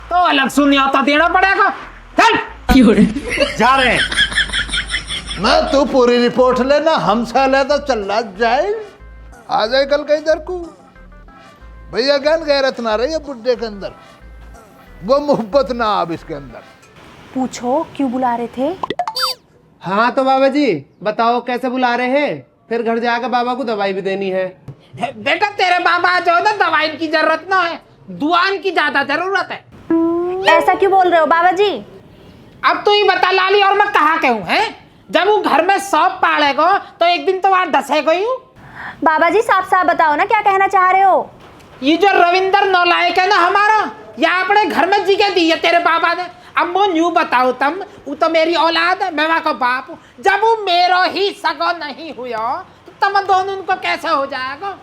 S2: तो अलग सुनिया तो देना पड़ेगा। चल
S1: जा रहे हैं ना, तू पूरी रिपोर्ट लेना, हमसे अलग चल जाए। आ जाए कल का इधर को भैया, ज्ञान गैरत ना रही है बुड्ढे के अंदर, वो मोहब्बत ना अब इसके अंदर।
S9: पूछो क्यों बुला रहे थे?
S6: हाँ तो बाबा जी बताओ कैसे बुला रहे हैं, फिर घर जाकर बाबा को दवाई भी देनी है।
S2: बेटा तेरे बाबा जो है ना, दवाई की जरूरत ना है, दुआन की ज्यादा जरूरत है।
S9: ऐसा क्यों बोल रहे हो बाबा जी?
S2: अब तू ही बता लाली, और मैं कहाँ के हूँ है? जब वो घर में सौंप पालेगा तो एक दिन तो वहां डसे गई हूँ।
S9: बाबा जी साफ साफ बताओ ना क्या कहना चाह रहे हो?
S2: ये जो रविंदर नौलायक है ना हमारा, या अपने घर में जीके दी है तेरे बाबा ने। अब वो न्यू बताओ तुम, वो तो मेरी औलाद है, मैं वहां का बाप हूँ। जब वो मेरा ही सगा नहीं हुआ तो तुम दोनों उनको कैसे हो जाएगा?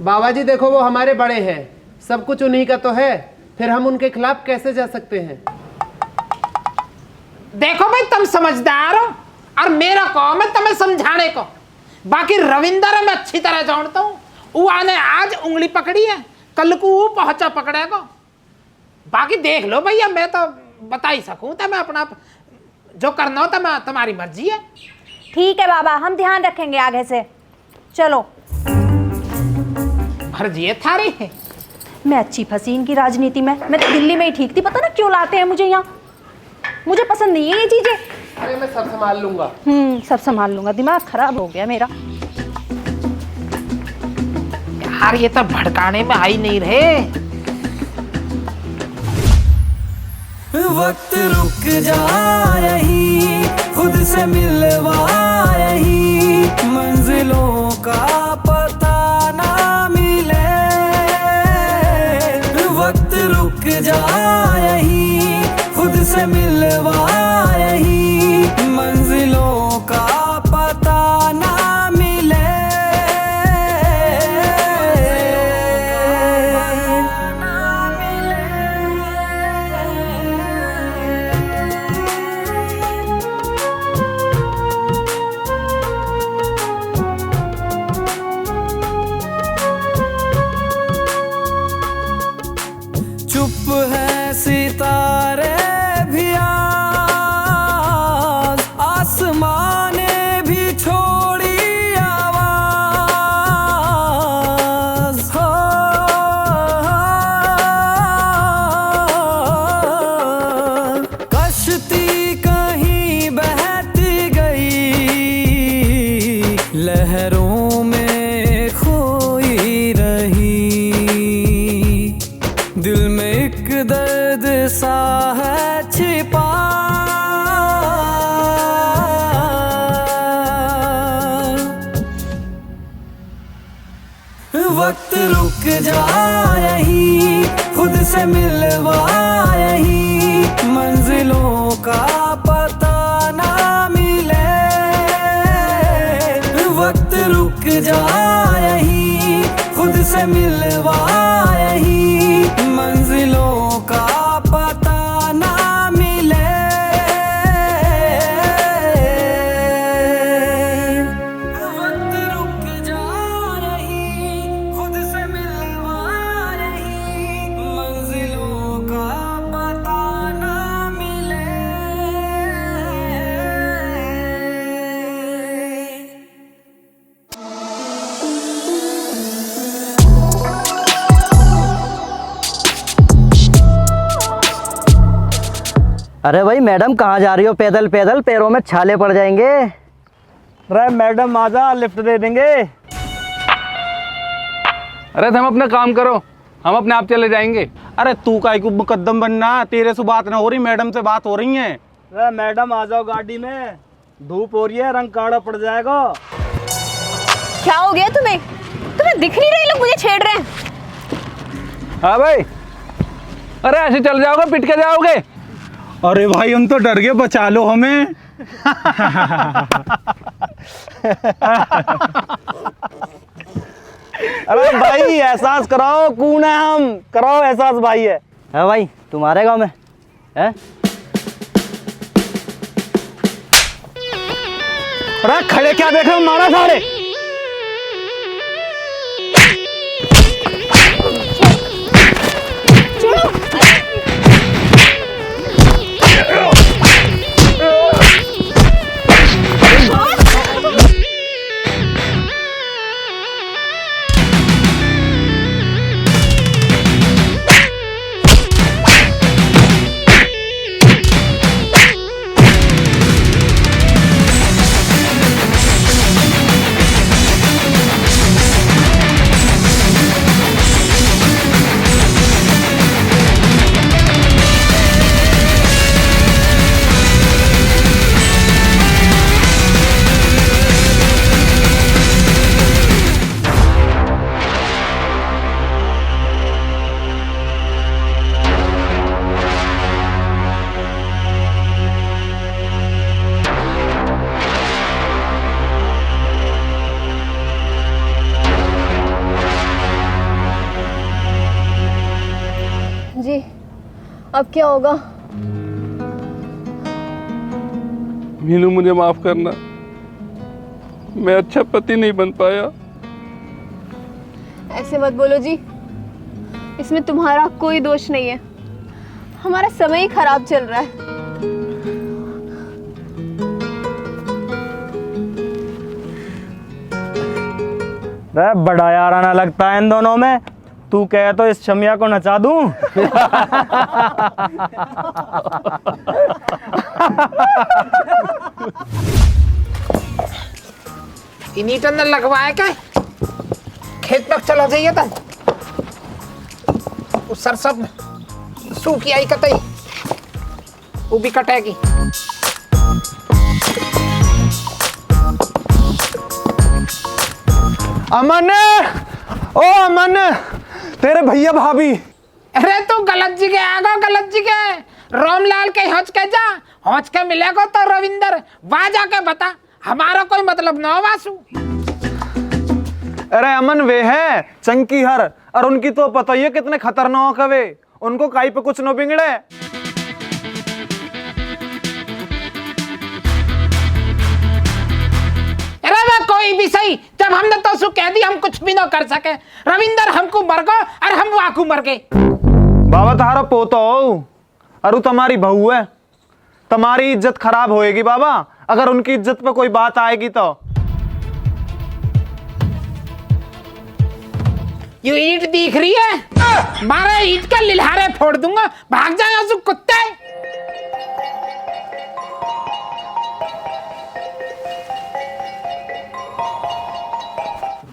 S6: बाबा जी देखो वो हमारे बड़े हैं, सब कुछ उन्हीं का तो है, फिर हम उनके खिलाफ कैसे जा सकते हैं?
S2: देखो भाई तुम समझदार हो, और मेरा काम है तुम्हें समझाने को। बाकी रविंदर मैं अच्छी तरह जानता हूँ, वो आने आज उंगली पकड़ी है, कल को वो पहुंचा पकड़ेगा। बाकी देख लो भैया, मैं तो बता ही सकूं, तो मैं अपना जो करना हो तो मैं, तुम्हारी मर्जी है।
S9: ठीक है बाबा, हम ध्यान रखेंगे आगे से। चलो।
S2: मर्जी है थारी।
S9: मैं अच्छी फंसी इनकी राजनीति में, मैं तो दिल्ली में ही ठीक थी, पता ना क्यों लाते हैं मुझे यहाँ, मुझे पसंद नहीं है ये चीजें।
S6: अरे मैं सब संभाल लूंगा।
S9: सब संभाल लूंगा, दिमाग खराब हो गया मेरा।
S2: यार ये तो भड़काने में आई नहीं रहे।
S13: वक्त रुक जा यहीं, खुद से मिलवा यहीं, मंजिलों का पता ना मिले। वक्त रुक जा यहीं, खुद से मिलवा यहीं, मंजिलों का पता ना मिले। चुप है सितारे भी आज, वक्त रुक जा यहीं, खुद से मिलवा यहीं, मंजिलों का पता ना मिले। वक्त रुक जा यहीं, खुद से मिलवा यहीं, मंजिलों का पता ना मिले। वक्त रुक जा यहीं, खुद से मिलवा यहीं, मंजिलों का पता ना मिले।
S5: अरे भाई मैडम कहाँ जा रही हो? पैदल पैदल पैरों में छाले पड़ जाएंगे।
S4: अरे मैडम आजा, लिफ्ट दे देंगे।
S10: अरे तुम अपना काम करो, हम अपने आप चले जाएंगे।
S4: अरे तू काहे को मुकद्दम बनना, तेरे से बात ना हो रही, मैडम से बात हो रही है। अरे मैडम आ जाओ गाड़ी में, धूप हो रही है, रंग काला पड़ जाएगा।
S11: क्या हो गया तुम्हें? तुम्हें दिख नहीं रही लोग मुझे छेड़ रहे हैं?
S10: हाँ भाई, अरे ऐसे चल जाओगे, पिट के जाओगे।
S4: अरे भाई हम तो डर गए, बचा लो हमें। अरे भाई एहसास कराओ, कौन है हम, कराओ एहसास भाई है।
S5: हाँ भाई तुम्हारे गांव में है?
S4: अरे खड़े क्या देख रहे हो, मारा सारे।
S11: जी अब क्या होगा?
S10: मीनू मुझे माफ करना, मैं अच्छा पति नहीं बन पाया।
S11: ऐसे मत बोलो जी, इसमें तुम्हारा कोई दोष नहीं है, हमारा समय ही खराब चल रहा है।
S4: बड़ा याराना लगता है इन दोनों में। तू कहे तो इस शमिया को नचा दूं।
S2: इन्हीं तो न लगवाए क्या? खेत में चला जाइए तो उस सरसों सूखी आई कतई वो भी कटेगी।
S4: अमन, ओ अमन, तेरे भैया भाभी।
S2: अरे तू गलत जगह आगा, गलत जगह। रामलाल के हौच के जा, हौच के मिलेगा तो रविंदर वहां जाके बता, हमारा कोई मतलब ना वासु।
S4: अरे अमन वे है चंकी हर, और उनकी तो पता ही है कितने खतरनाक है वे, उनको काई पे कुछ न बिगड़े।
S2: अरे वो कोई भी सही, जब हमने तो सु कह दी हम कुछ भी ना कर सके। रविंदर हमको मर गो और हम वाकू मर गए।
S4: बाबा तारा पोतो हो, अरु तुम्हारी बहू है, तुम्हारी इज्जत खराब होएगी बाबा अगर उनकी इज्जत पे कोई बात आएगी तो।
S2: ये ईंट दिख रही है, मारा ईंट का लिल्हारे फोड़ दूंगा, भाग जाए आंसू कुत्ते।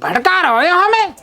S2: भड़का रहे हो हमें।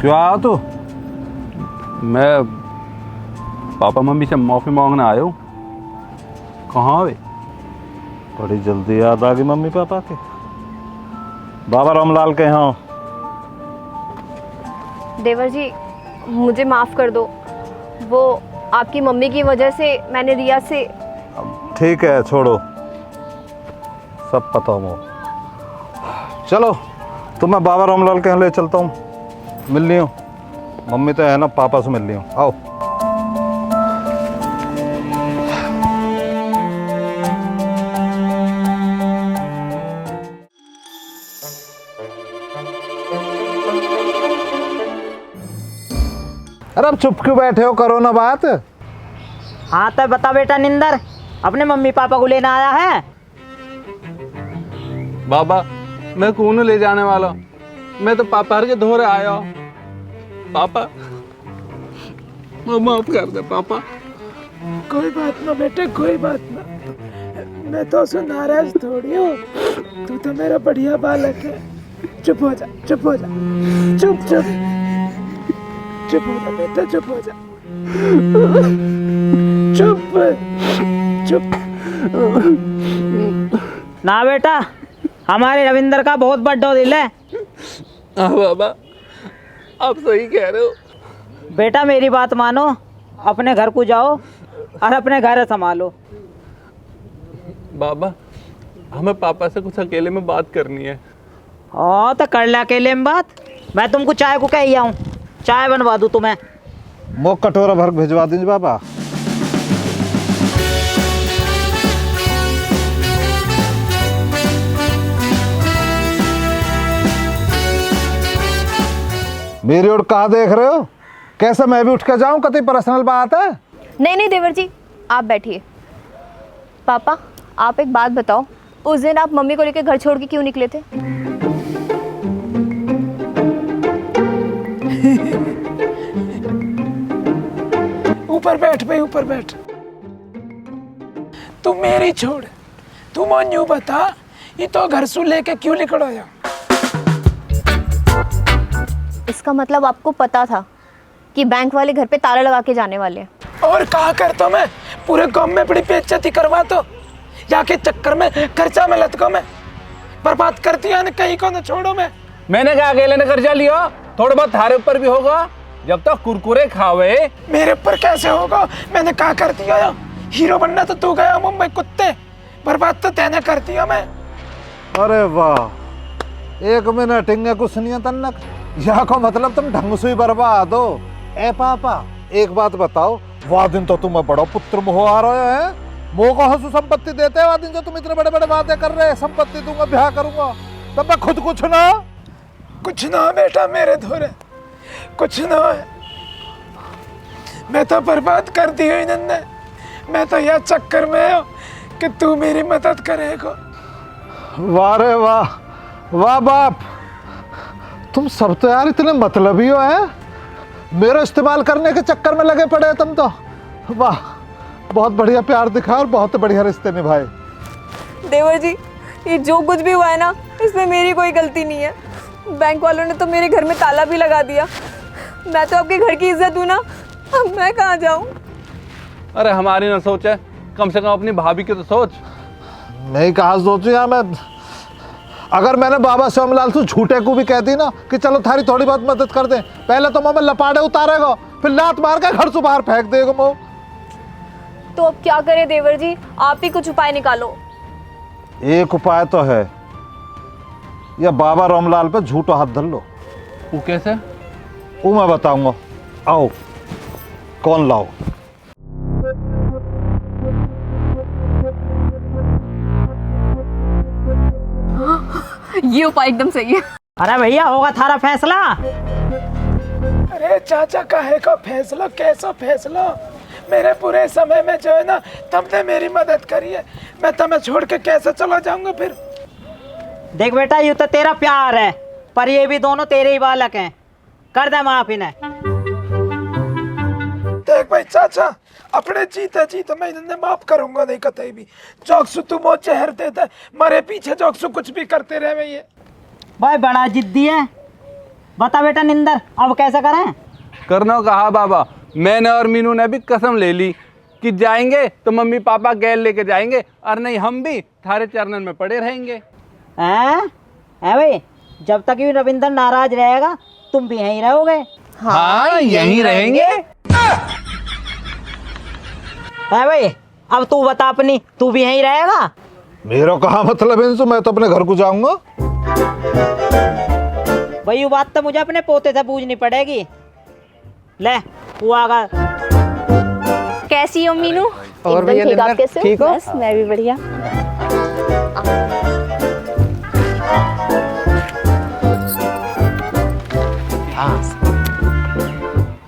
S1: क्यों आया तू?
S10: मैं पापा मम्मी से माफ़ी मांगने आया हूँ। कहाँ वे?
S1: बड़ी जल्दी याद आ गई मम्मी पापा के। बाबा रामलाल के यहाँ।
S11: देवर जी मुझे माफ़ कर दो, वो आपकी मम्मी की वजह से मैंने रिया से।
S1: ठीक है छोड़ो, सब पता हो। चलो तो मैं बाबा रामलाल के यहाँ ले चलता हूँ, मिलनी हो। मम्मी तो है ना, पापा से मिलनी हो। आओ। अरे अब चुप क्यों बैठे हो, करो ना बात।
S5: हाँ तो बता बेटा निंदर, अपने मम्मी पापा को लेना आया है?
S10: बाबा मैं कौन ले जाने वाला, मैं तो पापा के धोरे आया हूँ। पापा माफ कर दे पापा।
S6: कोई बात ना बेटे, कोई बात ना। मैं तो उससे नाराज थोड़ी हूँ, तू तो मेरा बढ़िया बालक है। चुप हो जा, चुप हो जा, चुप चुप चुप हो जा बेटा, चुप हो जा, चुप चुप।
S5: ना बेटा, हमारे रविंदर का बहुत बड़ा दिल है।
S10: हाँ बाबा आप सही कह रहे हो।
S5: बेटा मेरी बात मानो, अपने घर को जाओ और अपने घर संभालो।
S10: बाबा हमें पापा से कुछ अकेले में बात करनी है।
S5: हाँ तो कर ले अकेले में बात। मैं तुमको चाय को कह आऊँ, चाय बनवा दूँ तुम्हें।
S1: वो कटोरा भर भिजवा दीजिए बाबा। मेरी ओर कहाँ देख रहे हो? कैसे मैं भी उठ के जाऊं? कतई पर्सनल बात है।
S11: नहीं नहीं देवर जी आप बैठिए। पापा आप एक बात बताओ, उस दिन आप मम्मी को लेकर घर छोड़ के क्यों निकले थे?
S6: ऊपर बैठ भाई, ऊपर बैठ। तू मेरी छोड़, तू मन यूं बता, ये तो घर से लेके क्यों निकलो या?
S11: इसका मतलब आपको पता था कि बैंक वाले घर पे ताला लगा के जाने वाले हैं।
S6: और कहा करता मैं, पूरे गांव में बड़ी बेइज्जती करवा तो, जाके चक्कर में खर्चा में लटको मैं, बर्बाद कर दिया न, कहीं को न छोड़ो मैं।
S10: मैंने क्या अकेले ने कर्जा लिया? थोड़ा बहुत थारे ऊपर भी होगा, जब तक कुरकुरे खावे।
S6: मेरे ऊपर कैसे होगा? मैंने क्या कर दिया या? हीरो बनना तो तू गया मुंबई कुत्ते, बर्बाद तो तेने कर दिया मैं।
S1: अरे वाह, एक मिनट इंगे कुछ नहीं तन्नक, यहाँ को मतलब तुम ढंग से ही बर्बाद हो। ए पापा एक बात बताओ, वह दिन तो तुम्हें बड़ा पुत्र मोह आ रहे हैं, मोह को हंसू संपत्ति देते हैं। वह दिन जो तुम इतने बड़े बड़े वादे कर रहे हैं, संपत्ति दूंगा, ब्याह करूंगा, तब मैं खुद कुछ ना
S6: बेटा, मेरे धोरे कुछ ना है। मैं तो बर्बाद कर दी हुई नन्ने। मैं तो यह चक्कर में हूँ कि तू मेरी मदद करेगा।
S1: वाह रे वाह, वाह बाप, तुम सब तो यार इतने मतलबी हो हैं, मेरे इस्तेमाल करने के चक्कर में लगे पड़े तुम तो। वाह, बहुत बढ़िया प्यार दिखा और बहुत बढ़िया रिश्ते निभाए।
S11: देवर जी ये जो कुछ भी हुआ है ना, इसमें मेरी कोई गलती नहीं है। बैंक वालों ने तो मेरे घर में ताला भी लगा दिया। मैं तो आपके घर की इज्जत हूँ ना, अब मैं कहाँ जाऊँ?
S10: अरे हमारी ना सोच है, कम से कम अपनी भाभी की तो सोच।
S1: नहीं कहा सोचू यार मैं, अगर मैंने बाबा श्यामलाल से झूठे को भी कह दी ना कि चलो थारी थोड़ी बहुत मदद कर दे, पहले तो मैं लपाड़े उतारेगा, फिर लात मार के घर से बाहर फेंक देगा मो।
S11: तो अब क्या करे देवर जी, आप ही कुछ उपाय निकालो।
S1: एक उपाय तो है, या बाबा रामलाल पे झूठो हाथ धर लो।
S10: वो कैसे?
S1: वो मैं बताऊंगा, आओ कौन लाओ।
S11: ये उपाय एकदम सही है।
S5: अरे भैया होगा थारा फैसला।
S6: अरे चाचा काहे का फैसला, कैसा फैसला? मेरे पूरे समय में जो है ना, तुमने मेरी मदद करी है, मैं तुम्हें छोड़ के कैसे चला जाऊंगा फिर?
S5: देख बेटा ये तो तेरा प्यार है, पर ये भी दोनों तेरे ही बालक हैं, कर दे माफ इन्हें।
S6: देख भाई चाचा, अपने जीते जीते मैं इन्हें माफ करूंगा नहीं कतई भी। जोक्सु तू वो चेहर देते, मरे पीछे जोक्सु कुछ भी करते रहे ये।
S5: भाई बड़ा जिद्दी है, बता बेटा निंदर, अब कैसे करें?
S10: करना कहा बाबा, मैंने और मीनू ने भी कसम ले ली कि जाएंगे तो मम्मी पापा गैल लेके जाएंगे, और नहीं हम भी थारे चरणन में पड़े रहेंगे।
S5: हैं भाई, जब तक ये रविंदर नाराज रहेगा तुम भी यहीं रहोगे?
S10: हाँ यहीं रहेंगे।
S5: है भाई, अब तू बता अपनी, तू भी यहीं रहेगा?
S1: मेरा कहा मतलब है, मैं तो अपने घर को जाऊंगा।
S5: भाई ये बात तो मुझे अपने पोते से पूछनी पड़ेगी। ले तू आगा।
S8: कैसी हो मीनू?
S12: और
S8: एकदम
S12: भैया
S8: ठीक, आप
S12: निंदर,
S8: कैसे हो?
S12: ठीक हो?
S8: बस मैं भी बढ़िया।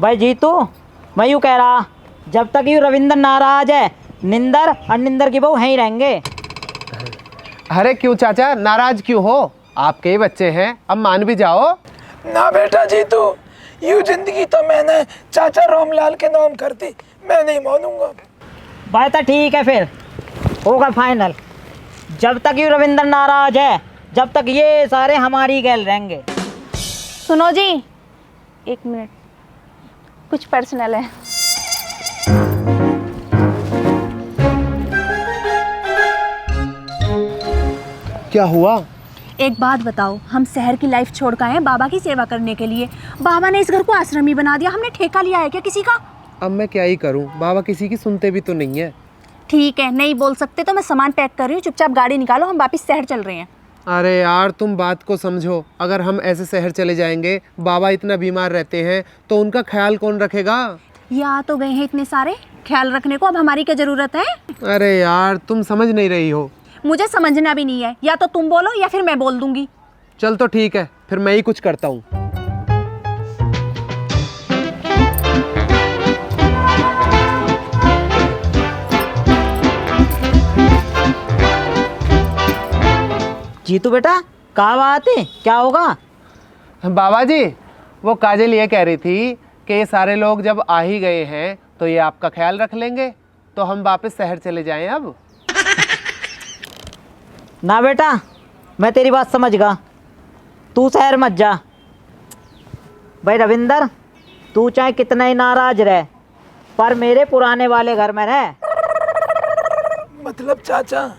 S5: भाई जीतू, मैं यूँ कह रहा, जब तक ये रविंदर नाराज है, निंदर और निंदर की बहू यहीं रहेंगे।
S12: अरे क्यों चाचा, नाराज क्यों हो? आपके ही बच्चे हैं, अब मान भी जाओ।
S6: ना बेटा जीतू, यूं जिंदगी तो मैंने चाचा रामलाल के नाम कर दी, मैं नहीं मानूंगा।
S5: भाई तो ठीक है, फिर होगा फाइनल। जब तक ये रविंदर नाराज है, जब तक ये सारे हमारी गैल रहेंगे।
S8: सुनो जी, एक मिनट, कुछ पर्सनल है।
S12: क्या हुआ?
S9: एक बात बताओ, हम शहर की लाइफ छोड़ कर आए बाबा की सेवा करने के लिए। बाबा ने इस घर को आश्रम ही बना दिया, हमने ठेका लिया है क्या किसी का?
S12: अब मैं क्या ही करूं, बाबा किसी की सुनते भी तो नहीं है।
S9: ठीक है, नहीं बोल सकते तो मैं सामान पैक कर रही हूँ, चुपचाप गाड़ी निकालो, हम वापस शहर चल रहे हैं।
S12: अरे यार तुम बात को समझो, अगर हम ऐसे शहर चले जाएंगे, बाबा इतना बीमार रहते हैं तो उनका ख्याल कौन रखेगा?
S9: ये आ तो गए हैं इतने सारे, ख्याल रखने को अब हमारी क्या जरूरत है?
S12: अरे यार तुम समझ नहीं रही हो।
S9: मुझे समझना भी नहीं है, या तो तुम बोलो या फिर मैं बोल दूंगी।
S12: चल तो ठीक है, फिर मैं ही कुछ करता हूँ।
S5: जीतू बेटा, कहाँ बात है, क्या होगा?
S12: बाबा जी, वो काजल ये कह रही थी कि ये सारे लोग जब आ ही गए हैं तो ये आपका ख्याल रख लेंगे, तो हम वापस शहर चले जाएं अब।
S5: ना बेटा, मैं तेरी बात समझ गया, तू शहर मत जा। भाई रविंदर, तू चाहे कितना ही नाराज रहे, पर मेरे पुराने वाले घर में रह।
S6: मतलब चाचा,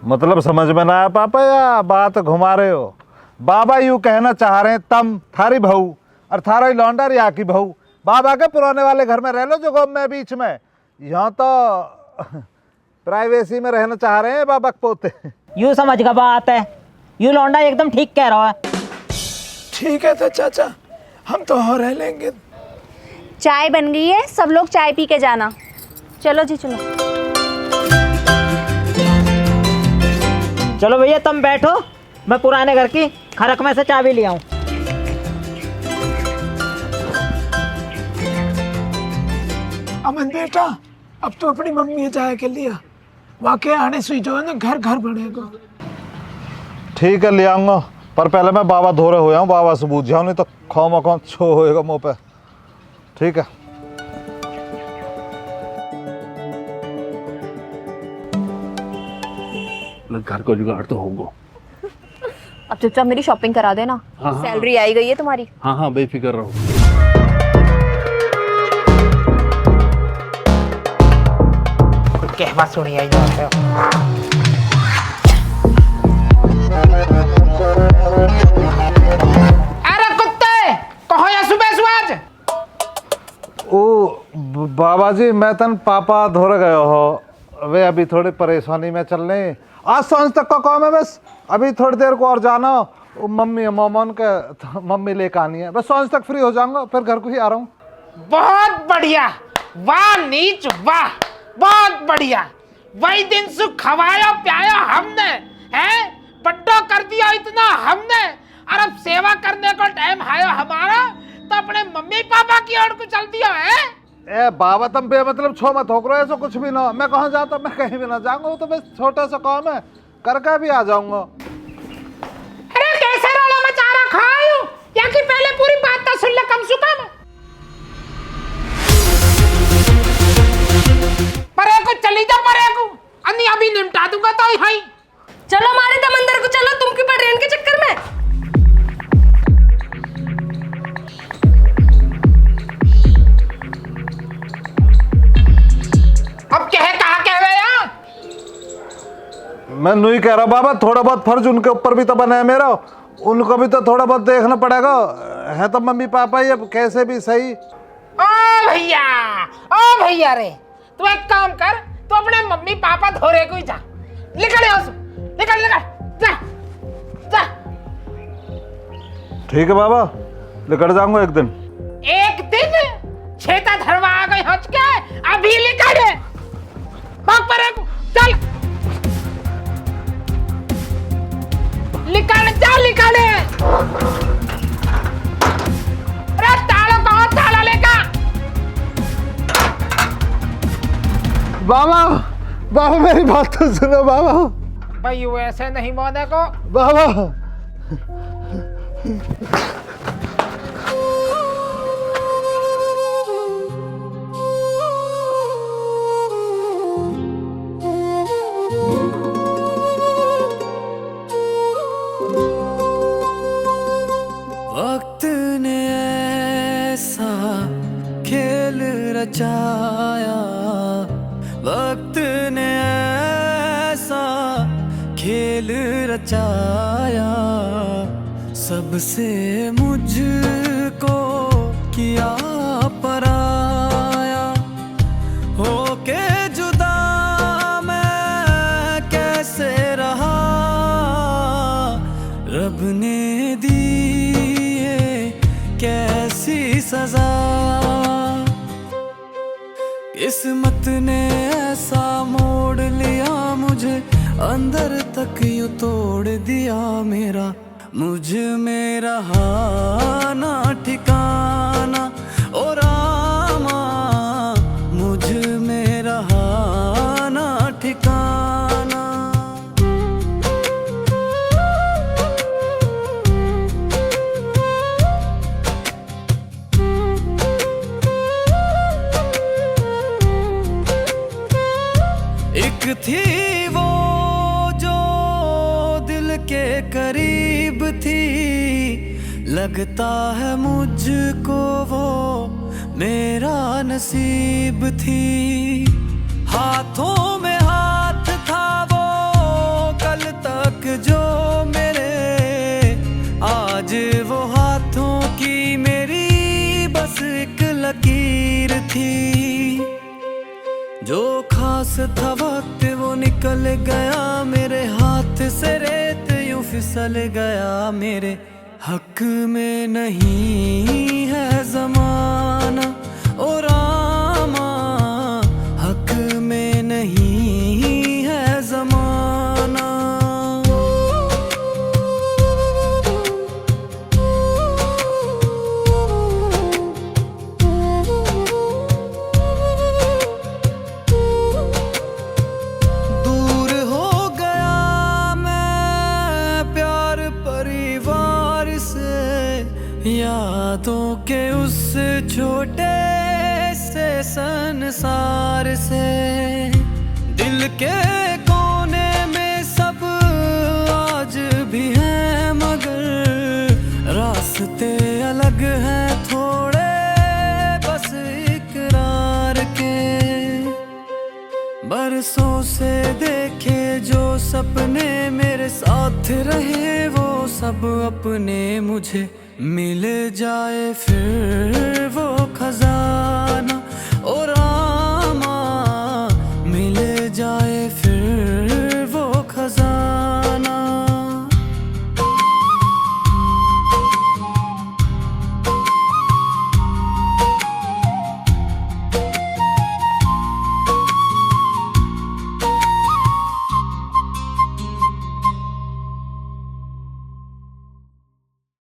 S1: मतलब समझ में ना आया पापा, या बात घुमा रहे हो? बाबा यूं कहना चाह रहे हैं, तम थारी बहू और थारा लौंडा रिया की बहू बाबा के पुराने वाले घर में रह लो, जो गाँव में बीच में। यहाँ तो प्राइवेसी में रहना चाह रहे हैं बाबा के पोते।
S5: यूँ समझ का बात है, यूँ लौंडा एकदम ठीक कह रहा है।
S6: ठीक है तो चाचा, हम तो और रह लेंगे।
S9: चाय बन गई है, सब लोग चाय पी के जाना। चलो जी चलो।
S5: चलो भैया तुम बैठो, मैं पुराने घर की खरक में से चाबी ले आऊं।
S6: अमन बेटा, अब तो अपनी मम्मी जाए के लिया, वाकई आने से जो है ना घर घर बढ़ेगा।
S1: ठीक है, ले आऊंगा, पर पहले मैं बाबा धोरे हो जाऊँ, बाबा से पूछ जाऊँ, नहीं तो खो मखो छो होएगा मुँह पे। ठीक है।
S10: घर को जुगाड़ तो होगा।
S11: अब चुपचाप मेरी शॉपिंग करा देना।
S10: हाँ,
S11: सैलरी आई गई है तुम्हारी।
S10: हाँ हाँ बेफिक्र रहो।
S2: कहवा सुनी आई है। अरे कुत्ते, कहो या सुबह सुआज।
S1: ओ बाबा जी, मैं तन पापा धोरे गए हो, वे अभी थोड़ी परेशानी में चल रहे, आज सांझ तक का काम है, बस अभी थोड़ी देर को और जाना, वो मम्मी मोमन के तो मम्मी लेकर आनी है, बस सांझ तक फ्री हो जाऊंगा, फिर घर को ही आ रहा हूँ।
S2: बहुत बढ़िया, वाह नीच वाह, बहुत बढ़िया। वही दिन सुख खवाया प्याया हमने, हैं बड्डो कर दिया इतना हमने, और अब सेवा करने को टाइम आया हमारा तो अपने मम्मी पापा की ओर को चल दिया है।
S1: ए बाबा, तुम बेमतलब छो मत हो करो, ऐसा कुछ भी ना, मैं कहाँ जाता, मैं कहीं भी ना जाऊंगा, वो तो बस छोटा सा काम है, करके भी आ जाऊंगा।
S2: अरे कैसे रोला मचा रखा है, या कि पहले पूरी बात तो सुन ले कम से कम। परे को चली जा, परे को अन्नी अभी निपटा दूंगा तो ही।
S11: चलो हमारे दम अंदर को चलो, तुम क्यों पड़ रहे हो इनके चक्कर में?
S1: मैं नहीं कह रहा बाबा, थोड़ा बहुत फर्ज उनके ऊपर भी तो बना है मेरा, उनको भी तो थोड़ा बहुत देखना पड़ेगा। है तो मम्मी पापा ही, अब कैसे भी सही।
S2: ओ भैया रे, तू एक काम कर, तू अपने मम्मी पापा धोरे को ही जा, निकल यहाँ से, निकल जा जा।
S1: ठीक है बाबा, निकल जाऊंगा एक दिन।
S2: एक दिन छेता धरवा आ गई हच के, अभी निकल भाग पर चल, निकल जा निकल। अरे ताला कहाँ, ताला लेका।
S1: बाबा बाबा मेरी बात तो सुनो बाबा।
S2: भाई वो ऐसे नहीं माने को
S1: बाबा।
S13: वक्त ने ऐसा खेल रचाया, वक्त ने ऐसा खेल रचाया, सबसे मुझको किया पराया, होके जुदा मैं कैसे रहा, रब ने दी कैसी सजा, किस्मत ने ऐसा मोड़ लिया मुझे, अंदर तक यूं तोड़ दिया मेरा, मुझ में रहा ना ठिकाना, ओ रामा मुझ में रहा ना ठिकाना। एक थी वो जो दिल के करीब थी, लगता है मुझको वो मेरा नसीब थी, हाथों में हाथ था वो कल तक जो मेरे, आज वो हाथों की मेरी बस एक लकीर थी, जो खास था वक्त वो निकल गया मेरे हाथ से, रेत यूं फिसल गया मेरे हक में नहीं है ज़माना, ओ रामा हक में नहीं है ज़माना। यादों के उस छोटे से संसार से, दिल के कोने में सब आज भी हैं, मगर रास्ते अलग हैं थोड़े बस इकरार के, बरसों से देखे जो सपने मेरे साथ रहे, वो सब अपने मुझे मिल जाए फिर वो खजाना।